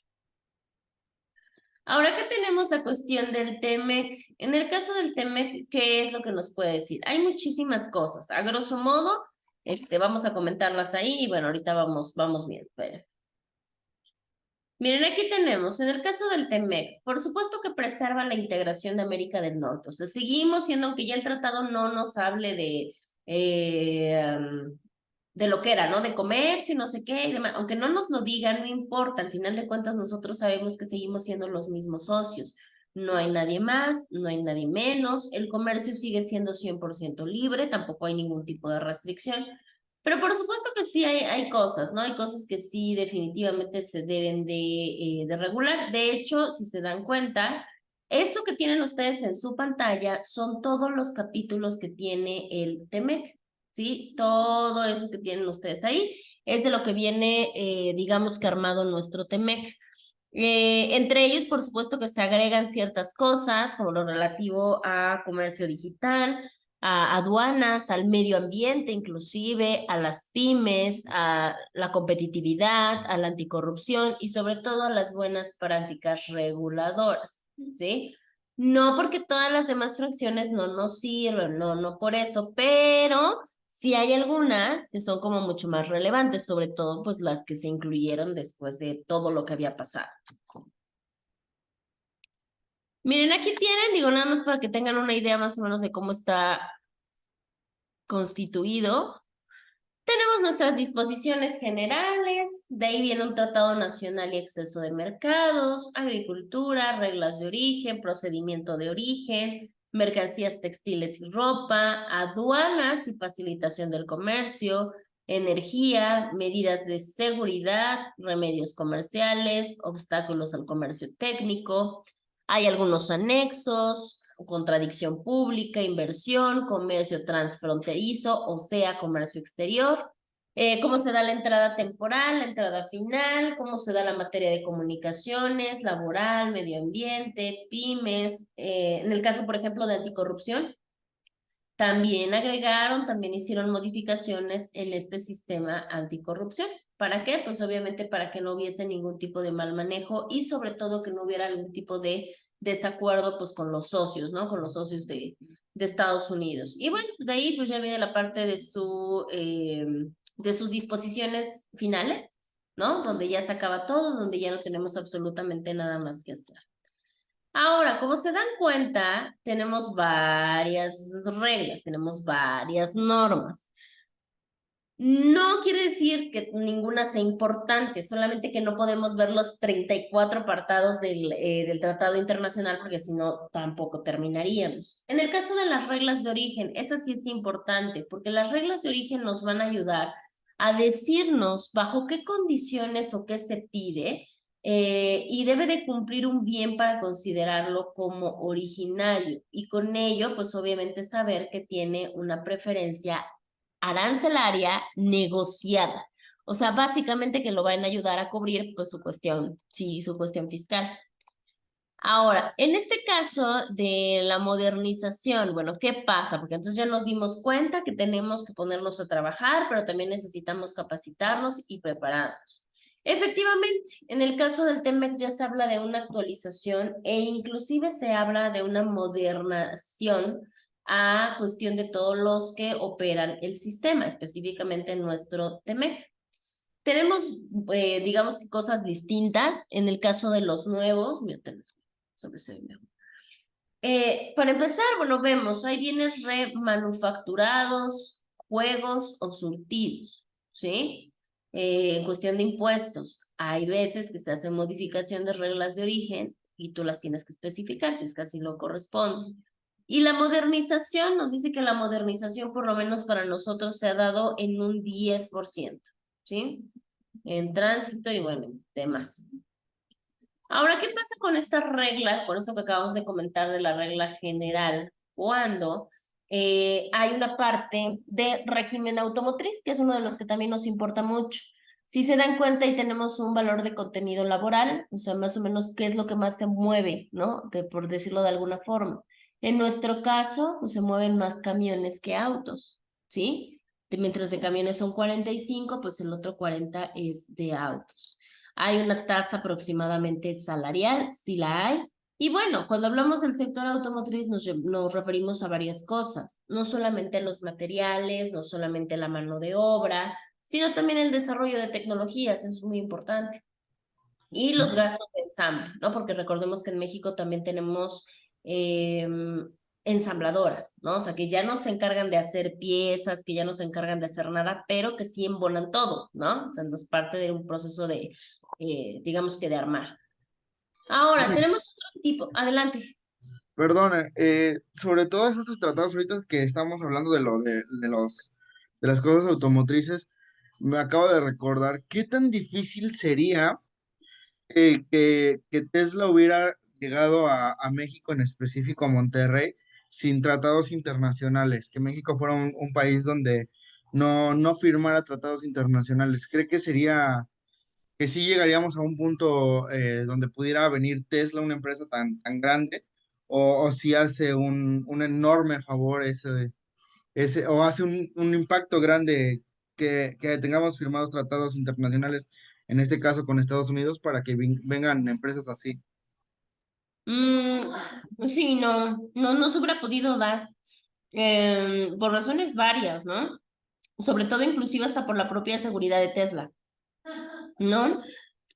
Ahora que tenemos la cuestión del TEMEC, en el caso del TEMEC, ¿qué es lo que nos puede decir? Hay muchísimas cosas. A grosso modo, vamos a comentarlas ahí y bueno, ahorita vamos bien. Miren, aquí tenemos, en el caso del TEMEC, por supuesto que preserva la integración de América del Norte. O sea, seguimos siendo, aunque ya el tratado no nos hable de lo que era, ¿no? De comercio, no sé qué, y demás. Aunque no nos lo digan, no importa. Al final de cuentas, nosotros sabemos que seguimos siendo los mismos socios. No hay nadie más, no hay nadie menos. El comercio sigue siendo 100% libre, tampoco hay ningún tipo de restricción. Pero por supuesto que sí hay cosas, ¿no? Hay cosas que sí definitivamente se deben de regular. De hecho, si se dan cuenta, eso que tienen ustedes en su pantalla son todos los capítulos que tiene el TEMEC, ¿sí? Todo eso que tienen ustedes ahí es de lo que viene, digamos que armado nuestro TEMEC. Entre ellos, por supuesto que se agregan ciertas cosas, como lo relativo a comercio digital, a aduanas, al medio ambiente, inclusive a las pymes, a la competitividad, a la anticorrupción y sobre todo a las buenas prácticas reguladoras, ¿sí? No porque todas las demás fracciones no nos sirven, no por eso, pero sí hay algunas que son como mucho más relevantes, sobre todo pues las que se incluyeron después de todo lo que había pasado. Miren, aquí tienen, digo nada más para que tengan una idea más o menos de cómo está constituido. Tenemos nuestras disposiciones generales, de ahí viene un tratado nacional y acceso de mercados, agricultura, reglas de origen, procedimiento de origen, mercancías textiles y ropa, aduanas y facilitación del comercio, energía, medidas de seguridad, remedios comerciales, obstáculos al comercio técnico. Hay algunos anexos, contradicción pública, inversión, comercio transfronterizo, o sea, comercio exterior, cómo se da la entrada temporal, la entrada final, cómo se da la materia de comunicaciones, laboral, medio ambiente, pymes, en el caso, por ejemplo, de anticorrupción, también hicieron modificaciones en este sistema anticorrupción. ¿Para qué? Pues obviamente para que no hubiese ningún tipo de mal manejo y sobre todo que no hubiera algún tipo de desacuerdo pues con los socios, ¿no? Con los socios de Estados Unidos. Y bueno, de ahí pues ya viene la parte de sus disposiciones finales, ¿no? Donde ya se acaba todo, donde ya no tenemos absolutamente nada más que hacer. Ahora, como se dan cuenta, tenemos varias reglas, tenemos varias normas. No quiere decir que ninguna sea importante, solamente que no podemos ver los 34 apartados del Tratado Internacional porque si no, tampoco terminaríamos. En el caso de las reglas de origen, esa sí es importante porque las reglas de origen nos van a ayudar a decirnos bajo qué condiciones o qué se pide y debe de cumplir un bien para considerarlo como originario y con ello, pues obviamente saber que tiene una preferencia arancelaria negociada. O sea, básicamente que lo van a ayudar a cubrir pues su cuestión, sí, su cuestión fiscal. Ahora, en este caso de la modernización, bueno, ¿qué pasa? Porque entonces ya nos dimos cuenta que tenemos que ponernos a trabajar, pero también necesitamos capacitarnos y prepararnos. Efectivamente, en el caso del TEMEC ya se habla de una actualización e inclusive se habla de una modernización a cuestión de todos los que operan el sistema, específicamente en nuestro TEMEC. Tenemos, digamos que cosas distintas en el caso de los nuevos. Mira, sobre ese video. Para empezar, bueno, vemos, hay bienes remanufacturados, juegos o surtidos, ¿sí? En cuestión de impuestos, hay veces que se hace modificación de reglas de origen y tú las tienes que especificar si es que así lo corresponde. Y la modernización, nos dice que la modernización por lo menos para nosotros se ha dado en un 10%, ¿sí? En tránsito y bueno, demás. Ahora, ¿qué pasa con esta regla? Por esto que acabamos de comentar de la regla general, cuando hay una parte de régimen automotriz, que es uno de los que también nos importa mucho. Si se dan cuenta y tenemos un valor de contenido laboral, o sea, más o menos qué es lo que más se mueve, ¿no? Por decirlo de alguna forma. En nuestro caso, pues se mueven más camiones que autos, ¿sí? Mientras de camiones son 45, pues el otro 40 es de autos. Hay una tasa aproximadamente salarial, sí la hay. Y bueno, cuando hablamos del sector automotriz nos referimos a varias cosas, no solamente los materiales, no solamente la mano de obra, sino también el desarrollo de tecnologías, eso es muy importante. Y los gastos de ensamble, ¿no? Porque recordemos que en México también tenemos eh, ensambladoras, ¿no? O sea, que ya no se encargan de hacer piezas, que ya no se encargan de hacer nada, pero que sí embonan todo, ¿no? O sea, es parte de un proceso de, digamos que de armar. Ahora, tenemos otro tipo, adelante. Perdona, sobre todos estos tratados ahorita que estamos hablando de las cosas automotrices, me acabo de recordar qué tan difícil sería que Tesla hubiera llegado a México, en específico a Monterrey, sin tratados internacionales, que México fuera un país donde no firmara tratados internacionales. ¿Cree que sería, que sí llegaríamos a un punto donde pudiera venir Tesla, una empresa tan grande, o si hace un enorme favor o hace un impacto grande que tengamos firmados tratados internacionales, en este caso con Estados Unidos, para que vengan empresas así? Sí, no se hubiera podido dar, por razones varias, ¿no? Sobre todo inclusive hasta por la propia seguridad de Tesla, ¿no?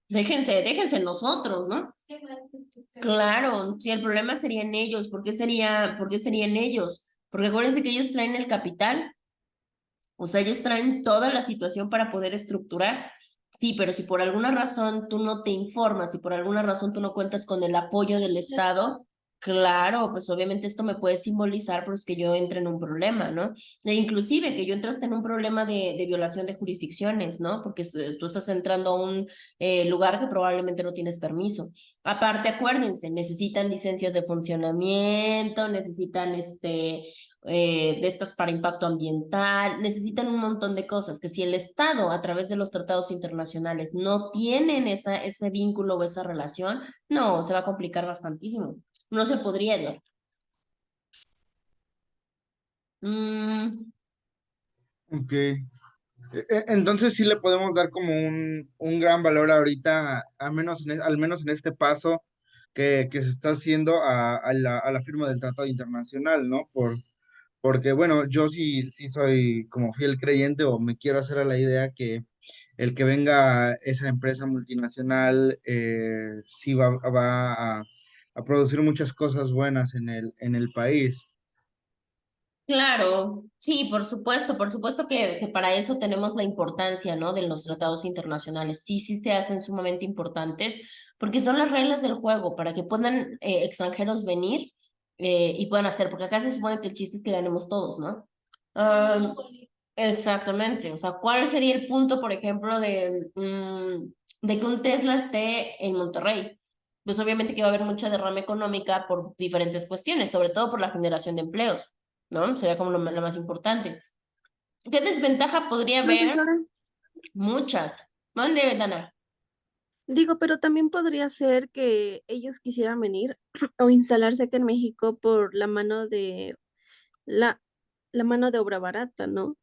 Déjense nosotros, ¿no? Claro, si el problema sería en ellos, por qué serían ellos? Porque acuérdense que ellos traen el capital, o sea, ellos traen toda la situación para poder estructurar. Sí, pero si por alguna razón tú no te informas, si por alguna razón tú no cuentas con el apoyo del Estado, claro, pues obviamente esto me puede simbolizar pues que yo entre en un problema, ¿no? E inclusive que yo entraste en un problema de violación de jurisdicciones, ¿no? Porque tú estás entrando a un lugar que probablemente no tienes permiso. Aparte, acuérdense, necesitan licencias de funcionamiento, necesitan de estas para impacto ambiental, necesitan un montón de cosas que si el Estado a través de los tratados internacionales no tienen ese vínculo o esa relación, no, se va a complicar bastantísimo. No se podría, ¿no? Mm, Ok. Entonces sí le podemos dar como un gran valor ahorita, al menos en este paso que se está haciendo a la firma del Tratado Internacional, ¿no? Porque, bueno, yo sí soy como fiel creyente o me quiero hacer a la idea que el que venga esa empresa multinacional sí va a producir muchas cosas buenas en en el país. claro, sí, por supuesto que para eso tenemos la importancia, ¿no? De los tratados internacionales. Sí, sí se hacen sumamente importantes porque son las reglas del juego para que puedan extranjeros venir y puedan hacer, porque acá se supone que el chiste es que ganemos todos, ¿no? Ah, exactamente, o sea, ¿cuál sería el punto, por ejemplo, de que un Tesla esté en Monterrey? Pues obviamente que va a haber mucha derrama económica por diferentes cuestiones, sobre todo por la generación de empleos, ¿no? Sería como lo más importante. ¿Qué desventaja podría haber? Profesora, Muchas. ¿Dónde, Dana? digo, pero también podría ser que ellos quisieran venir o instalarse acá en México por la, la mano de obra barata, ¿no?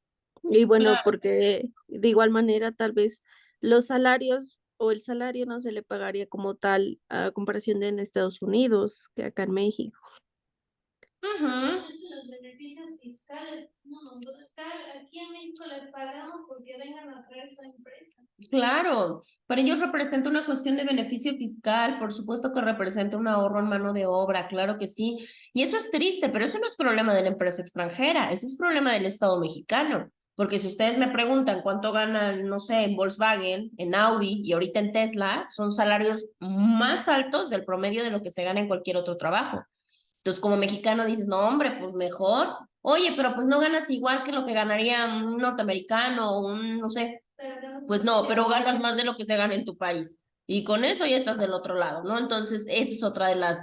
Y bueno, Claro. porque de igual manera tal vez los salarios o el salario no se le pagaría como tal a comparación de en Estados Unidos que acá en México. Ujú. Los beneficios fiscales, no, aquí en México les pagamos porque vengan a traer su empresa. Claro, para ellos representa una cuestión de beneficio fiscal, por supuesto que representa un ahorro en mano de obra, claro que sí. Y eso es triste, pero eso no es problema de la empresa extranjera, ese es problema del Estado mexicano. Porque si ustedes me preguntan cuánto ganan, no sé, en Volkswagen, en Audi y ahorita en Tesla, son salarios más altos del promedio de lo que se gana en cualquier otro trabajo. Entonces, como mexicano dices, no, hombre, pues mejor. Oye, pero pues no ganas igual que lo que ganaría un norteamericano o un, no sé, pues no, pero ganas más de lo que se gana en tu país. Y con eso ya estás del otro lado, ¿no? Entonces, esa es otra de las,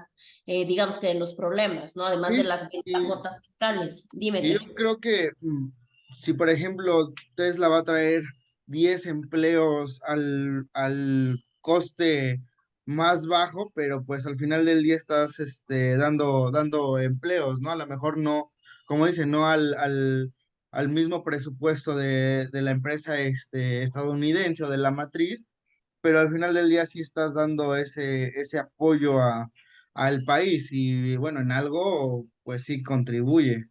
digamos que de los problemas, ¿no? Además de Sí, las ventajotas fiscales. Dime y yo tú. creo que si, por ejemplo, Tesla va a traer 10 empleos al coste más bajo, pero pues al final del día estás dando empleos, ¿no? A lo mejor no, como dicen, no al mismo presupuesto de la empresa estadounidense o de la matriz, pero al final del día sí estás dando ese apoyo al país y bueno, en algo pues sí contribuye.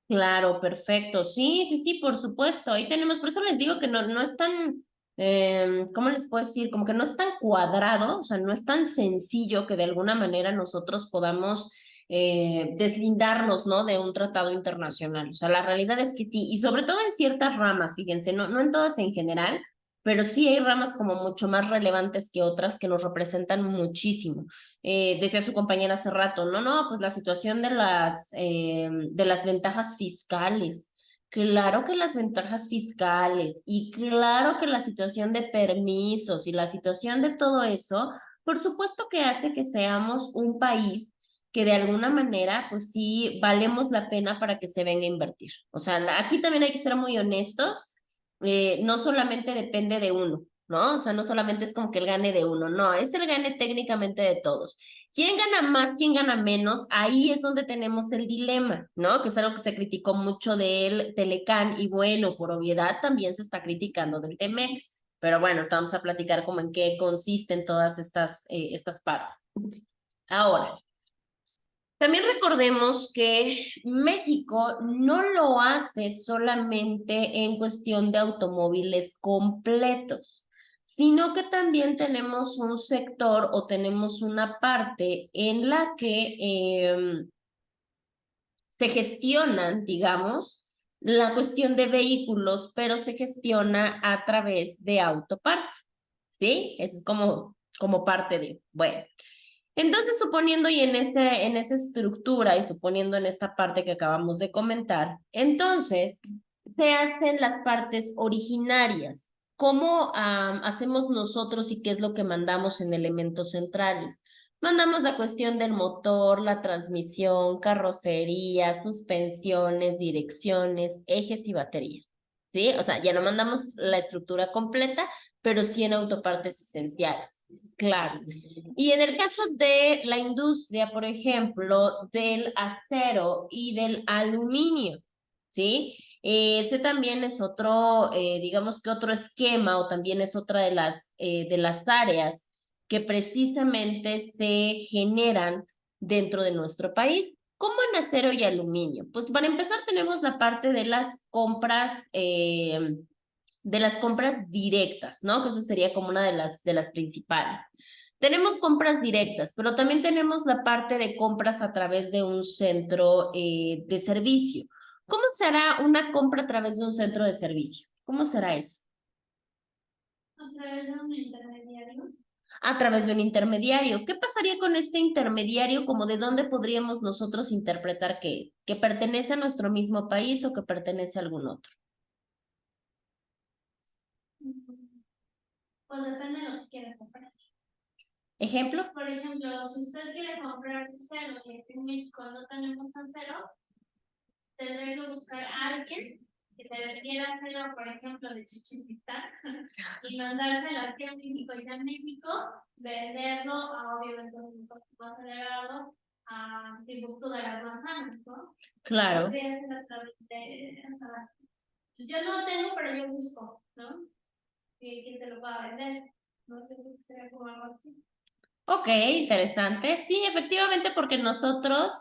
Claro, perfecto. Sí, sí, sí, por supuesto. Ahí tenemos, por eso les digo que no es tan, ¿cómo les puedo decir? Como que no es tan cuadrado, o sea, no es tan sencillo que de alguna manera nosotros podamos deslindarnos, ¿no? De un tratado internacional. O sea, la realidad es que sí, y sobre todo en ciertas ramas, fíjense, no en todas en general, pero sí hay ramas como mucho más relevantes que otras que nos representan muchísimo. Decía su compañera hace rato, no, pues la situación de las ventajas fiscales. Claro que las ventajas fiscales y claro que la situación de permisos y la situación de todo eso, por supuesto que hace que seamos un país que de alguna manera, pues sí, valemos la pena para que se venga a invertir. O sea, aquí también hay que ser muy honestos, no solamente depende de uno. ¿No? O sea, no solamente es como que el gane de uno, no, es el gane técnicamente de todos. ¿Quién gana más, quién gana menos? Ahí es donde tenemos el dilema, ¿no? Que es algo que se criticó mucho del Telecán y bueno, por obviedad también se está criticando del Temec, pero bueno, vamos a platicar como en qué consisten todas estas partes. Ahora, también recordemos que México no lo hace solamente en cuestión de automóviles completos, sino que también tenemos un sector o tenemos una parte en la que se gestionan, digamos, la cuestión de vehículos, pero se gestiona a través de autopartes, ¿sí? Eso es como parte de, bueno. Entonces, suponiendo y en esa estructura y suponiendo en esta parte que acabamos de comentar, entonces se hacen las partes originarias. ¿Cómo hacemos nosotros y qué es lo que mandamos en elementos centrales? Mandamos la cuestión del motor, la transmisión, carrocería, suspensiones, direcciones, ejes y baterías. ¿Sí? O sea, ya no mandamos la estructura completa, pero sí en autopartes esenciales. Claro. Y en el caso de la industria, por ejemplo, del acero y del aluminio, ¿sí? Ese también es otro, digamos que otro esquema o también es otra de las áreas que precisamente se generan dentro de nuestro país. ¿Cómo en acero y aluminio? Pues para empezar tenemos la parte de las compras directas, ¿no? Que eso sería como una de las principales. Tenemos compras directas, pero también tenemos la parte de compras a través de un centro de servicio. ¿Cómo será una compra a través de un centro de servicio? ¿Cómo será eso? A través de un intermediario. A través de un intermediario. ¿Qué pasaría con este intermediario? ¿Como de dónde podríamos nosotros interpretar que es? ¿Que pertenece a nuestro mismo país o que pertenece a algún otro? Pues depende de lo que quieras comprar. ¿Ejemplo? Por ejemplo, si usted quiere comprar acero y aquí en México no tenemos acero, tendré que buscar a alguien que te vendiera acero, por ejemplo, de Chichimistán y mandárselo aquí a México y ya en México venderlo a obviamente un costo más elevado a Timbuktu de las manzanas, ¿no? Claro. Podría ser a través de, o sea, yo no lo tengo, pero yo busco, ¿no? Y quién te lo pueda vender. No te gustaría como algo así. Ok, interesante. Sí, efectivamente, porque nosotros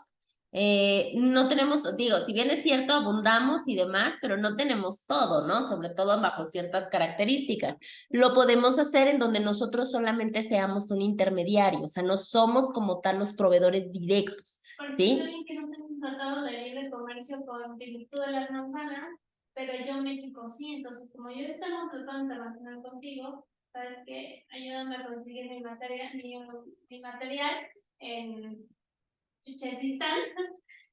no tenemos, digo, si bien es cierto, abundamos y demás, pero no tenemos todo, ¿no? Sobre todo bajo ciertas características. Lo podemos hacer en donde nosotros solamente seamos un intermediario, o sea, no somos como tal los proveedores directos, Porque ¿sí? alguien que no tenga un tratado de libre comercio con Timbuktu de las manzanas, pero yo México sí, entonces como yo estoy en un tratado internacional contigo, sabes que ayúdame a conseguir mi material en Chuchentistán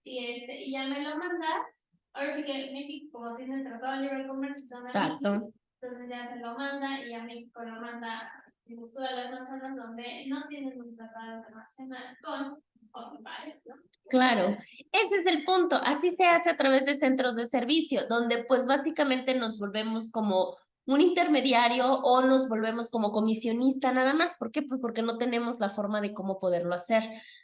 y ya me lo mandas. Ahora sí que México, como tiene el tratado de libre comercio, son de México, Exacto. entonces ya se lo manda y a México lo manda Timbuktu de las manzanas, donde no tienen un tratado internacional con autopares, ¿no? Claro, ese es el punto. Así se hace a través de centros de servicio, donde pues básicamente nos volvemos como un intermediario o nos volvemos como comisionista nada más. ¿Por qué? Pues porque no tenemos la forma de cómo poderlo hacer.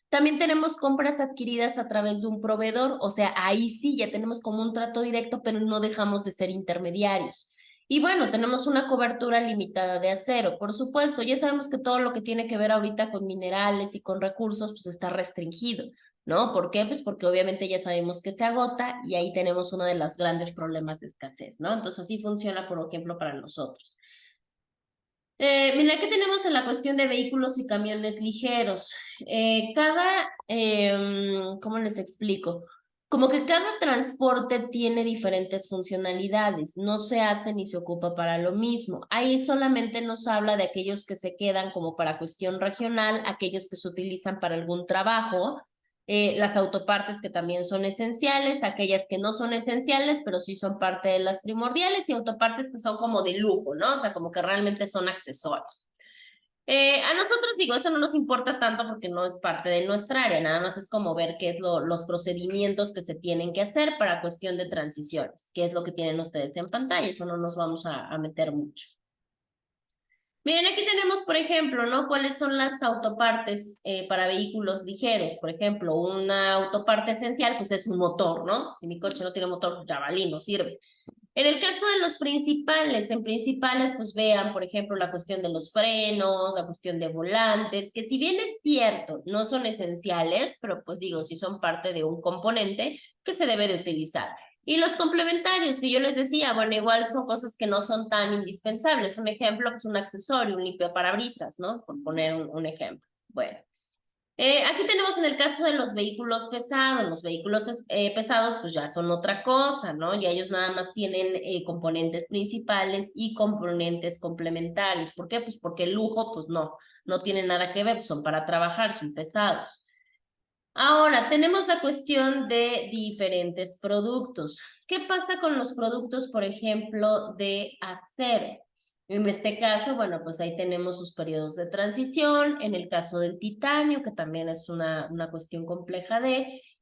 También tenemos compras adquiridas a través de un proveedor, o sea, ahí sí ya tenemos como un trato directo, pero no dejamos de ser intermediarios. Y bueno, tenemos una cobertura limitada de acero, por supuesto. Ya sabemos que todo lo que tiene que ver ahorita con minerales y con recursos, pues está restringido. ¿No? ¿Por qué? Pues porque obviamente ya sabemos que se agota y ahí tenemos uno de los grandes problemas de escasez, ¿no? Entonces así funciona, por ejemplo, para nosotros. Mira, ¿qué tenemos en la cuestión de vehículos y camiones ligeros? ¿Cómo les explico? Como que cada transporte tiene diferentes funcionalidades, no se hace ni se ocupa para lo mismo. Ahí solamente nos habla de aquellos que se quedan como para cuestión regional, aquellos que se utilizan para algún trabajo, las autopartes que también son esenciales, aquellas que no son esenciales, pero sí son parte de las primordiales y autopartes que son como de lujo, ¿no? O sea, como que realmente son accesorios. A nosotros, digo, eso no nos importa tanto porque no es parte de nuestra área, nada más es como ver qué es los procedimientos que se tienen que hacer para cuestión de transiciones, qué es lo que tienen ustedes en pantalla, eso no nos vamos a meter mucho. Miren, aquí tenemos, por ejemplo, ¿no? ¿Cuáles son las autopartes para vehículos ligeros? Por ejemplo, una autoparte esencial, pues es un motor, ¿no? Si mi coche no tiene motor, pues ya valí, no sirve. En el caso de los principales, en principales, pues vean, por ejemplo, la cuestión de los frenos, la cuestión de volantes, que si bien es cierto, no son esenciales, pero pues digo, si son parte de un componente que se debe de utilizar. Y los complementarios que yo les decía, bueno, igual son cosas que no son tan indispensables. Un ejemplo, pues un accesorio, un limpiaparabrisas, ¿no? Por poner un ejemplo. Bueno. Aquí tenemos en el caso de los vehículos pesados. Los vehículos pesados pues ya son otra cosa, ¿no? Ya ellos nada más tienen componentes principales y componentes complementarios. ¿Por qué? Pues porque el lujo pues no tiene nada que ver, pues son para trabajar, son pesados. Ahora, tenemos la cuestión de diferentes productos. ¿Qué pasa con los productos, por ejemplo, de acero? En este caso, bueno, pues ahí tenemos sus periodos de transición, en el caso del titanio, que también es una cuestión compleja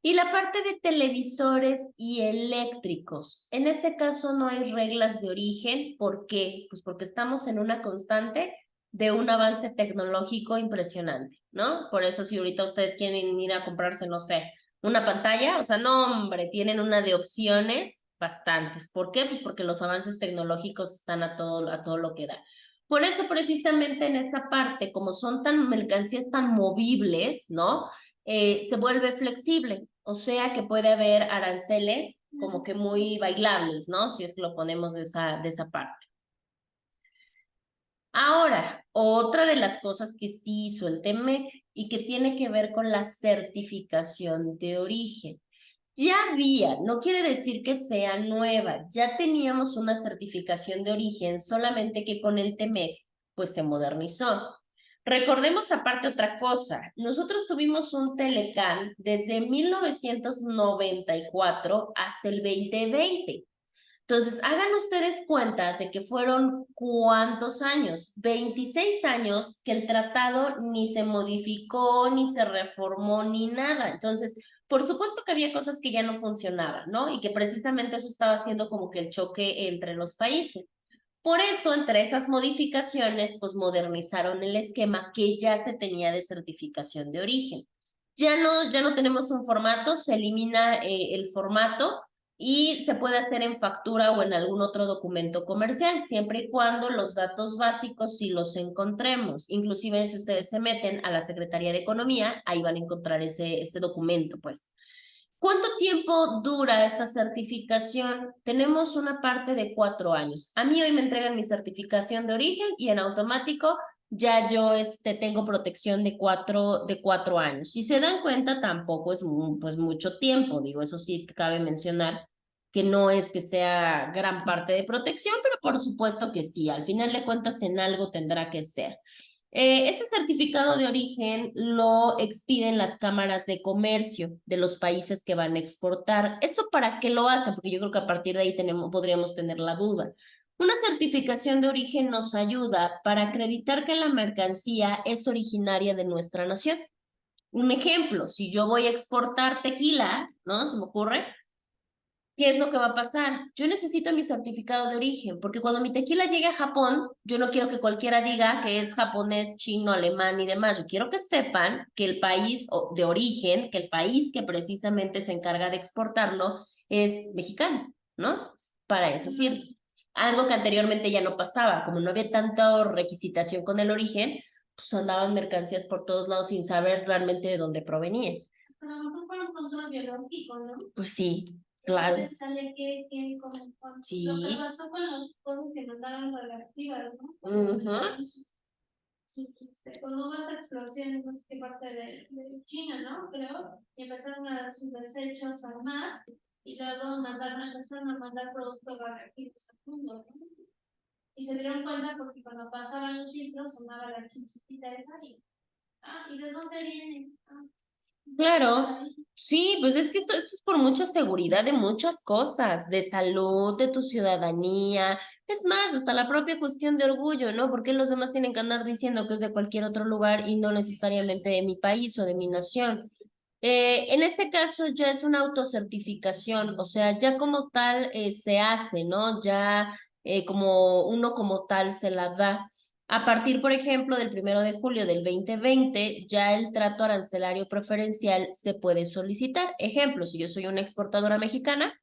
y la parte de televisores y eléctricos. En este caso no hay reglas de origen. ¿Por qué? Pues porque estamos en una constante de un avance tecnológico impresionante, ¿no? Por eso si ahorita ustedes quieren ir a comprarse, no sé, una pantalla, o sea, no, hombre, tienen una de opciones bastantes. ¿Por qué? Pues porque los avances tecnológicos están a todo lo que da. Por eso precisamente en esa parte, como son tan mercancías tan movibles, ¿no? Se vuelve flexible, o sea que puede haber aranceles como que muy bailables, ¿no? Si es que lo ponemos de esa parte. Ahora, otra de las cosas que sí hizo el TEMEC y que tiene que ver con la certificación de origen. Ya había, no quiere decir que sea nueva, ya teníamos una certificación de origen, solamente que con el TEMEC pues se modernizó. Recordemos aparte otra cosa, nosotros tuvimos un Telecán desde 1994 hasta el 2020. Entonces, hagan ustedes cuentas de que fueron ¿cuántos años? 26 años que el tratado ni se modificó, ni se reformó, ni nada. Entonces, por supuesto que había cosas que ya no funcionaban, ¿no? Y que precisamente eso estaba haciendo como que el choque entre los países. Por eso, entre esas modificaciones, pues modernizaron el esquema que ya se tenía de certificación de origen. Ya no tenemos un formato, se elimina el formato y se puede hacer en factura o en algún otro documento comercial, siempre y cuando los datos básicos sí los encontremos. Inclusive si ustedes se meten a la Secretaría de Economía, ahí van a encontrar este documento, pues. ¿Cuánto tiempo dura esta certificación? Tenemos una parte de 4 años. A mí hoy me entregan mi certificación de origen y en automático ya yo tengo protección de 4 años. Si se dan cuenta, tampoco es pues mucho tiempo. Digo, eso sí cabe mencionar que no es que sea gran parte de protección, pero por supuesto que sí. Al final de cuentas, en algo tendrá que ser. Este certificado de origen lo expiden las cámaras de comercio de los países que van a exportar. ¿Eso para qué lo hacen? Porque yo creo que a partir de ahí podríamos tener la duda. Una certificación de origen nos ayuda para acreditar que la mercancía es originaria de nuestra nación. Un ejemplo, si yo voy a exportar tequila, ¿no? Se me ocurre, ¿qué es lo que va a pasar? Yo necesito mi certificado de origen, porque cuando mi tequila llegue a Japón, yo no quiero que cualquiera diga que es japonés, chino, alemán y demás. Yo quiero que sepan que el país de origen, que el país que precisamente se encarga de exportarlo es mexicano, ¿no? Para eso sirve. Algo que anteriormente ya no pasaba, como no había tanta requisitación con el origen, pues andaban mercancías por todos lados sin saber realmente de dónde provenían. A lo mejor por un control biológico, ¿no? Pues sí, claro. Entonces sale que como Sí. lo que pasó con los cosas que mandaron radioactivas, ¿no? Ujú. Cuando hubo esa explosión en no sé qué parte de China, ¿no? Creo, y empezaron a dar sus desechos al mar, y luego empezaron a mandar productos radioactivos al mundo, ¿no? Y se dieron cuenta porque cuando pasaban los filtros sonaba la chinchitita esa ¿y de dónde viene? Claro, sí, pues es que esto es por mucha seguridad de muchas cosas, de salud, de tu ciudadanía, es más, hasta la propia cuestión de orgullo, ¿no? Porque los demás tienen que andar diciendo que es de cualquier otro lugar y no necesariamente de mi país o de mi nación. En este caso ya es una autocertificación, o sea, ya como tal se hace, ¿no? Ya como uno como tal se la da. A partir, por ejemplo, del 1 de julio del 2020, ya el trato arancelario preferencial se puede solicitar. Ejemplo, si yo soy una exportadora mexicana,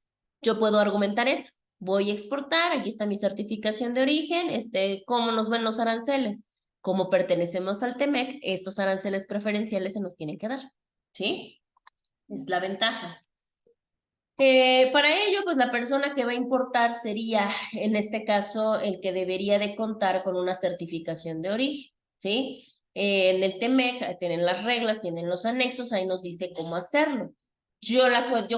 yo puedo argumentar eso. Voy a exportar, aquí está mi certificación de origen, ¿cómo nos ven los aranceles? Como pertenecemos al TEMEC, estos aranceles preferenciales se nos tienen que dar, ¿sí? Es la ventaja. Para ello, pues la persona que va a importar sería, en este caso, el que debería de contar con una certificación de origen, ¿sí? En el TEMEC tienen las reglas, tienen los anexos, ahí nos dice cómo hacerlo. Yo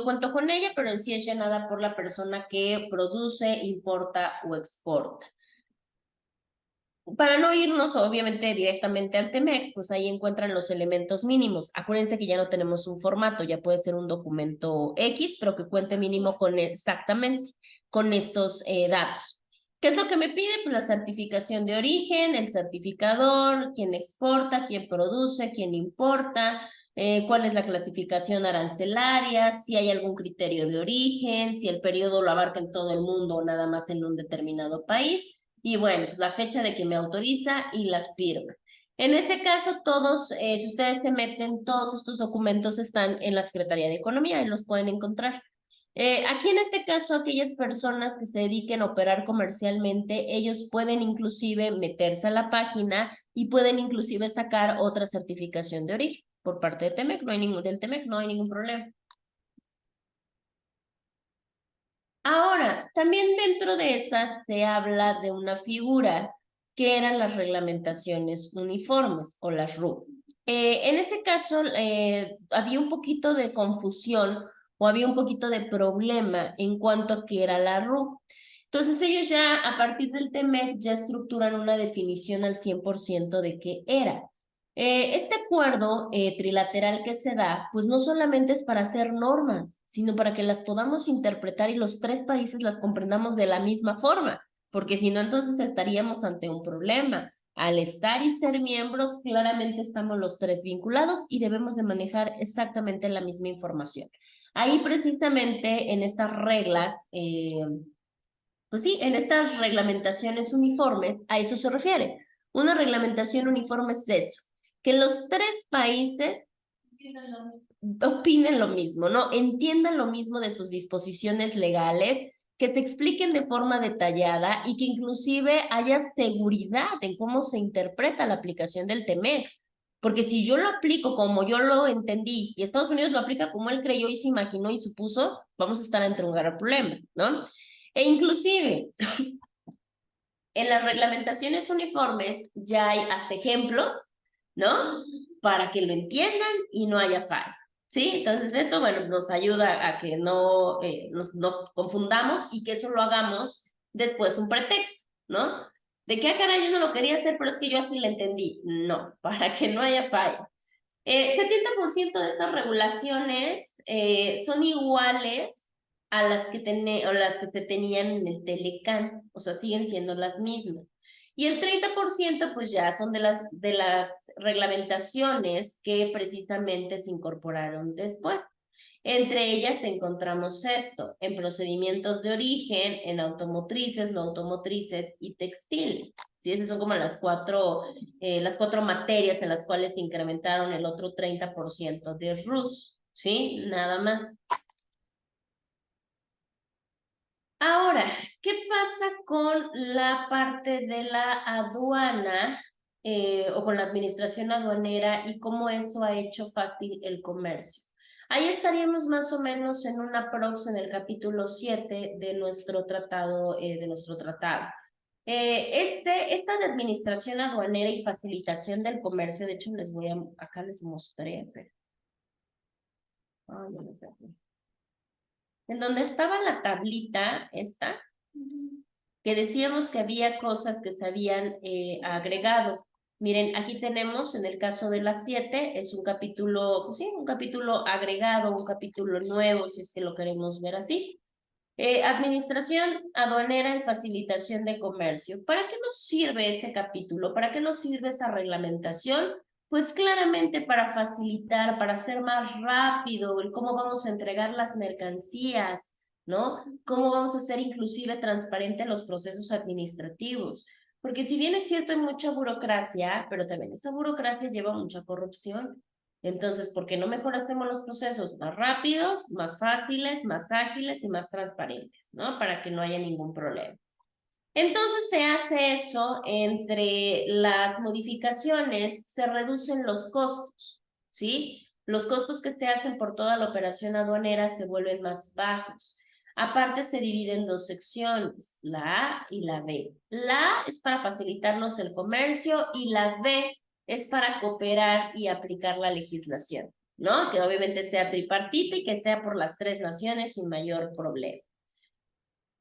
cuento con ella, pero en sí es llenada por la persona que produce, importa o exporta. Para no irnos, obviamente, directamente al TEMEC, pues ahí encuentran los elementos mínimos. Acuérdense que ya no tenemos un formato, ya puede ser un documento X, pero que cuente mínimo con exactamente con estos datos. ¿Qué es lo que me pide? Pues la certificación de origen, el certificador, quién exporta, quién produce, quién importa, cuál es la clasificación arancelaria, si hay algún criterio de origen, si el periodo lo abarca en todo el mundo o nada más en un determinado país. Y bueno, pues la fecha de que me autoriza y la firma. En este caso, todos, si ustedes se meten, todos estos documentos están en la Secretaría de Economía y los pueden encontrar. Aquí en este caso, aquellas personas que se dediquen a operar comercialmente, ellos pueden inclusive meterse a la página y pueden inclusive sacar otra certificación de origen por parte de TEMEC, del TEMEC, no hay ningún problema. Ahora, también dentro de esas se habla de una figura que eran las reglamentaciones uniformes o las RU. En ese caso, había un poquito de confusión o había un poquito de problema en cuanto a qué era la RU. Entonces ellos ya a partir del TEMEC ya estructuran una definición al 100% de qué era. Este acuerdo trilateral que se da, pues no solamente es para hacer normas, sino para que las podamos interpretar y los tres países las comprendamos de la misma forma, porque si no, entonces estaríamos ante un problema. Al estar y ser miembros, claramente estamos los tres vinculados y debemos de manejar exactamente la misma información. Ahí precisamente en estas reglas, pues sí, en estas reglamentaciones uniformes, a eso se refiere. Una reglamentación uniforme es eso, que los tres países opinen lo mismo, ¿no? Entiendan lo mismo de sus disposiciones legales, que te expliquen de forma detallada y que inclusive haya seguridad en cómo se interpreta la aplicación del TEMEC. Porque si yo lo aplico como yo lo entendí y Estados Unidos lo aplica como él creyó y se imaginó y supuso, vamos a estar ante un grave problema, ¿no? E inclusive en las reglamentaciones uniformes ya hay hasta ejemplos, ¿no? Para que lo entiendan y no haya fallo, ¿sí? Entonces esto, bueno, nos ayuda a que no nos confundamos y que eso lo hagamos después un pretexto, ¿no? De que, caray, yo no lo quería hacer, pero es que yo así lo entendí. No, para que no haya fallo. 70% de estas regulaciones son iguales a las que se tenían en el Telecán, o sea, siguen siendo las mismas. Y el 30% pues ya son de las reglamentaciones que precisamente se incorporaron después. Entre ellas encontramos esto, en procedimientos de origen, en automotrices, no automotrices y textiles. ¿Sí? Esas son como las cuatro materias en las cuales se incrementaron el otro 30% de RUS, ¿sí? Nada más. Ahora, ¿qué pasa con la parte de la aduana o con la administración aduanera y cómo eso ha hecho fácil el comercio? Ahí estaríamos más o menos en una prox en el capítulo 7 de nuestro tratado, Esta de administración aduanera y facilitación del comercio, de hecho acá les mostré, pero... Ay, no me perdí. En donde estaba la tablita esta, que decíamos que había cosas que se habían agregado. Miren, aquí tenemos, en el caso de las 7, es un capítulo, pues sí, un capítulo agregado, un capítulo nuevo, si es que lo queremos ver así. Administración aduanera y facilitación de comercio. ¿Para qué nos sirve ese capítulo? ¿Para qué nos sirve esa reglamentación? Pues claramente para facilitar, para hacer más rápido el cómo vamos a entregar las mercancías, ¿no? Cómo vamos a hacer inclusive transparente los procesos administrativos. Porque si bien es cierto hay mucha burocracia, pero también esa burocracia lleva mucha corrupción. Entonces, ¿por qué no mejor hacemos los procesos más rápidos, más fáciles, más ágiles y más transparentes, ¿no? Para que no haya ningún problema. Entonces se hace eso, entre las modificaciones se reducen los costos, ¿sí? Los costos que se hacen por toda la operación aduanera se vuelven más bajos. Aparte se divide en dos secciones, la A y la B. La A es para facilitarnos el comercio y la B es para cooperar y aplicar la legislación, ¿no? Que obviamente sea tripartita y que sea por las tres naciones sin mayor problema.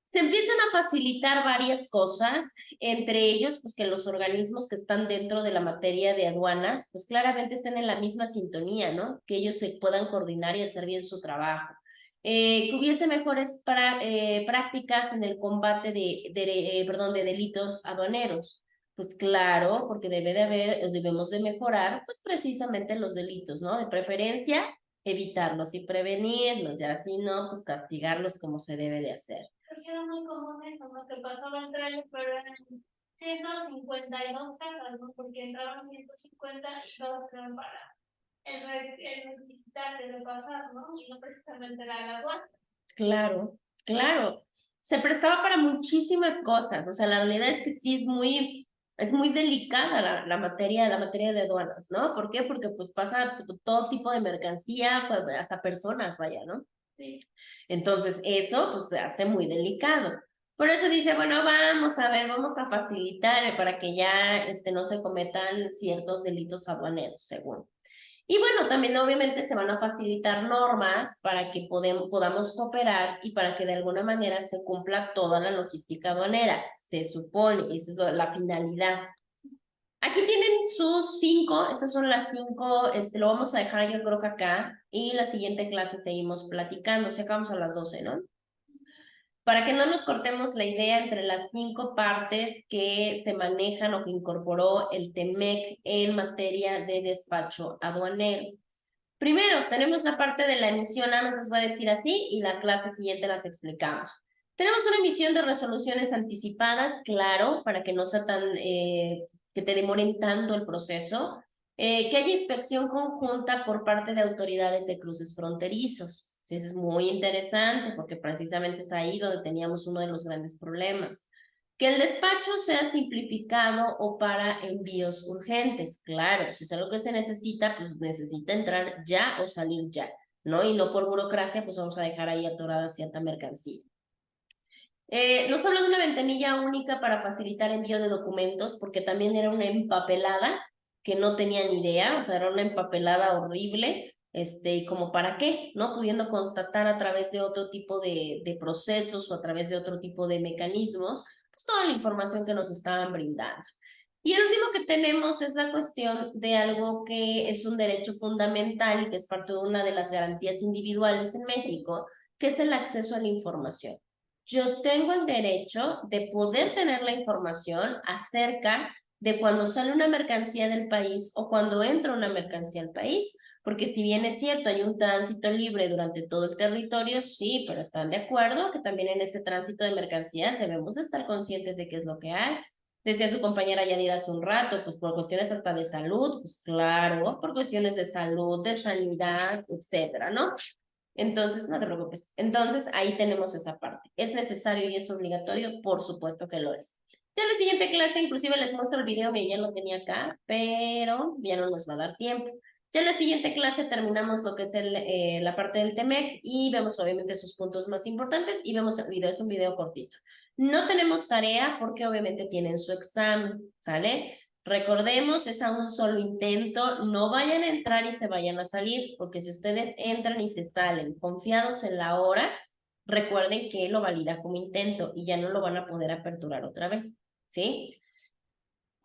Se empiezan a facilitar varias cosas, entre ellos, pues que los organismos que están dentro de la materia de aduanas, pues claramente estén en la misma sintonía, ¿no? Que ellos se puedan coordinar y hacer bien su trabajo. Que hubiese mejores prácticas en el combate de delitos aduaneros. Pues claro, porque debemos de mejorar, pues precisamente los delitos, ¿no? De preferencia, evitarlos y prevenirlos, ya si no, pues castigarlos como se debe de hacer. Porque era muy común eso, ¿no? Que pasaba entre ellos, pero eran 152 casas, ¿no? Porque entraban 150 y todos eran para el visitante de pasar, ¿no? Y no precisamente era la aduana. Claro, claro. Se prestaba para muchísimas cosas. O sea, la realidad es que sí es muy delicada la materia de aduanas, ¿no? ¿Por qué? Porque pues pasa todo tipo de mercancía, pues, hasta personas, vaya, ¿no? Sí. Entonces, eso pues se hace muy delicado. Por eso dice, bueno, vamos a ver, vamos a facilitar para que ya no se cometan ciertos delitos aduaneros, según. Y bueno, también obviamente se van a facilitar normas para que podamos cooperar y para que de alguna manera se cumpla toda la logística aduanera. Se supone, esa es la finalidad. Aquí tienen sus 5, estas son las 5, lo vamos a dejar yo creo que acá, y la siguiente clase seguimos platicando, si acabamos a las 12, ¿no? Para que no nos cortemos la idea entre las 5 partes que se manejan o que incorporó el TEMEC en materia de despacho aduanero. Primero, tenemos la parte de la emisión, nada más les voy a decir así, y la clase siguiente las explicamos. Tenemos una emisión de resoluciones anticipadas, claro, para que no sea que te demoren tanto el proceso, que haya inspección conjunta por parte de autoridades de cruces fronterizos. Sí, eso es muy interesante porque precisamente es ahí donde teníamos uno de los grandes problemas. Que el despacho sea simplificado o para envíos urgentes. Claro, si es algo que se necesita, pues necesita entrar ya o salir ya, ¿no? Y no por burocracia, pues vamos a dejar ahí atorada cierta mercancía. Nos habla de una ventanilla única para facilitar envío de documentos, porque también era una empapelada que no tenía ni idea, o sea, era una empapelada horrible, y como para qué, ¿no? Pudiendo constatar a través de otro tipo de procesos o a través de otro tipo de mecanismos, pues toda la información que nos estaban brindando. Y el último que tenemos es la cuestión de algo que es un derecho fundamental y que es parte de una de las garantías individuales en México, que es el acceso a la información. yo tengo el derecho de poder tener la información acerca de cuando sale una mercancía del país o cuando entra una mercancía al país. Porque si bien es cierto, hay un tránsito libre durante todo el territorio, sí, pero están de acuerdo que también en ese tránsito de mercancías debemos de estar conscientes de qué es lo que hay. Decía su compañera Yanira hace un rato, pues por cuestiones hasta de salud, pues claro, por cuestiones de salud, de sanidad, etcétera, ¿no? Entonces, no te preocupes. Entonces, ahí tenemos esa parte. ¿Es necesario y es obligatorio? Por supuesto que lo es. Ya en la siguiente clase, inclusive les muestro el video que ya lo tenía acá, pero ya no nos va a dar tiempo. Ya en la siguiente clase terminamos lo que es la parte del TEMEC y vemos obviamente sus puntos más importantes y vemos el video, es un video cortito. No tenemos tarea porque obviamente tienen su examen, ¿sale? Recordemos, es a un solo intento, no vayan a entrar y se vayan a salir, porque si ustedes entran y se salen confiados en la hora, recuerden que lo valida como intento y ya no lo van a poder aperturar otra vez, ¿sí?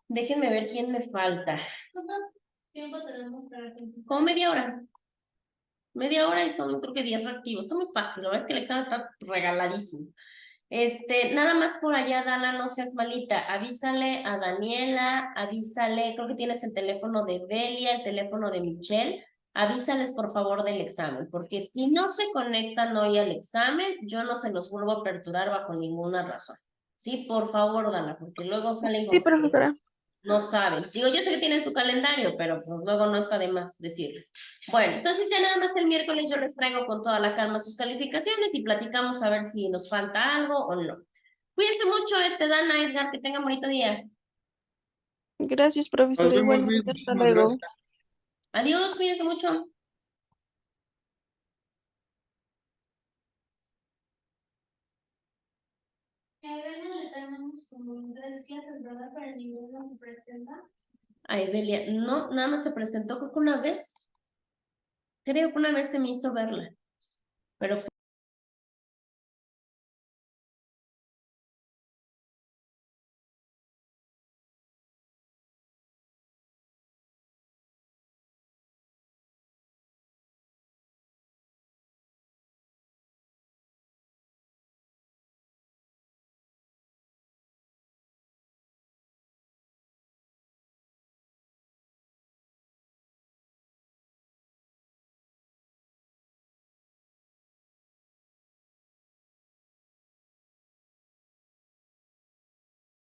Déjenme ver quién me falta. ¿Cuánto tiempo tenemos para continuar? Como media hora. Media hora y son creo que 10 reactivos. Está muy fácil, la verdad es que el examen está regaladísimo. Nada más por allá, Dana, no seas malita. Avísale a Daniela, avísale, creo que tienes el teléfono de Delia, el teléfono de Michelle. Avísales por favor del examen, porque si no se conectan hoy al examen, yo no se los vuelvo a aperturar bajo ninguna razón. Sí, por favor, Dana, porque luego salen Sí, con que profesora. no saben. Digo, yo sé que tienen su calendario, pero pues luego no está de más decirles. Bueno, entonces ya nada más el miércoles yo les traigo con toda la calma sus calificaciones y platicamos a ver si nos falta algo o no. Cuídense mucho, Dana, Edgar, que tengan bonito día. Gracias, Nos profesora. vemos, Luis. Igualmente, hasta Muchísimas luego. gracias. Adiós, cuídense mucho. A Elena le tenemos como en 3 clases, ¿verdad? Pero ninguno se presenta. Ay, Belia, no, nada más se presentó creo que una vez. Creo que una vez se me hizo verla, pero fue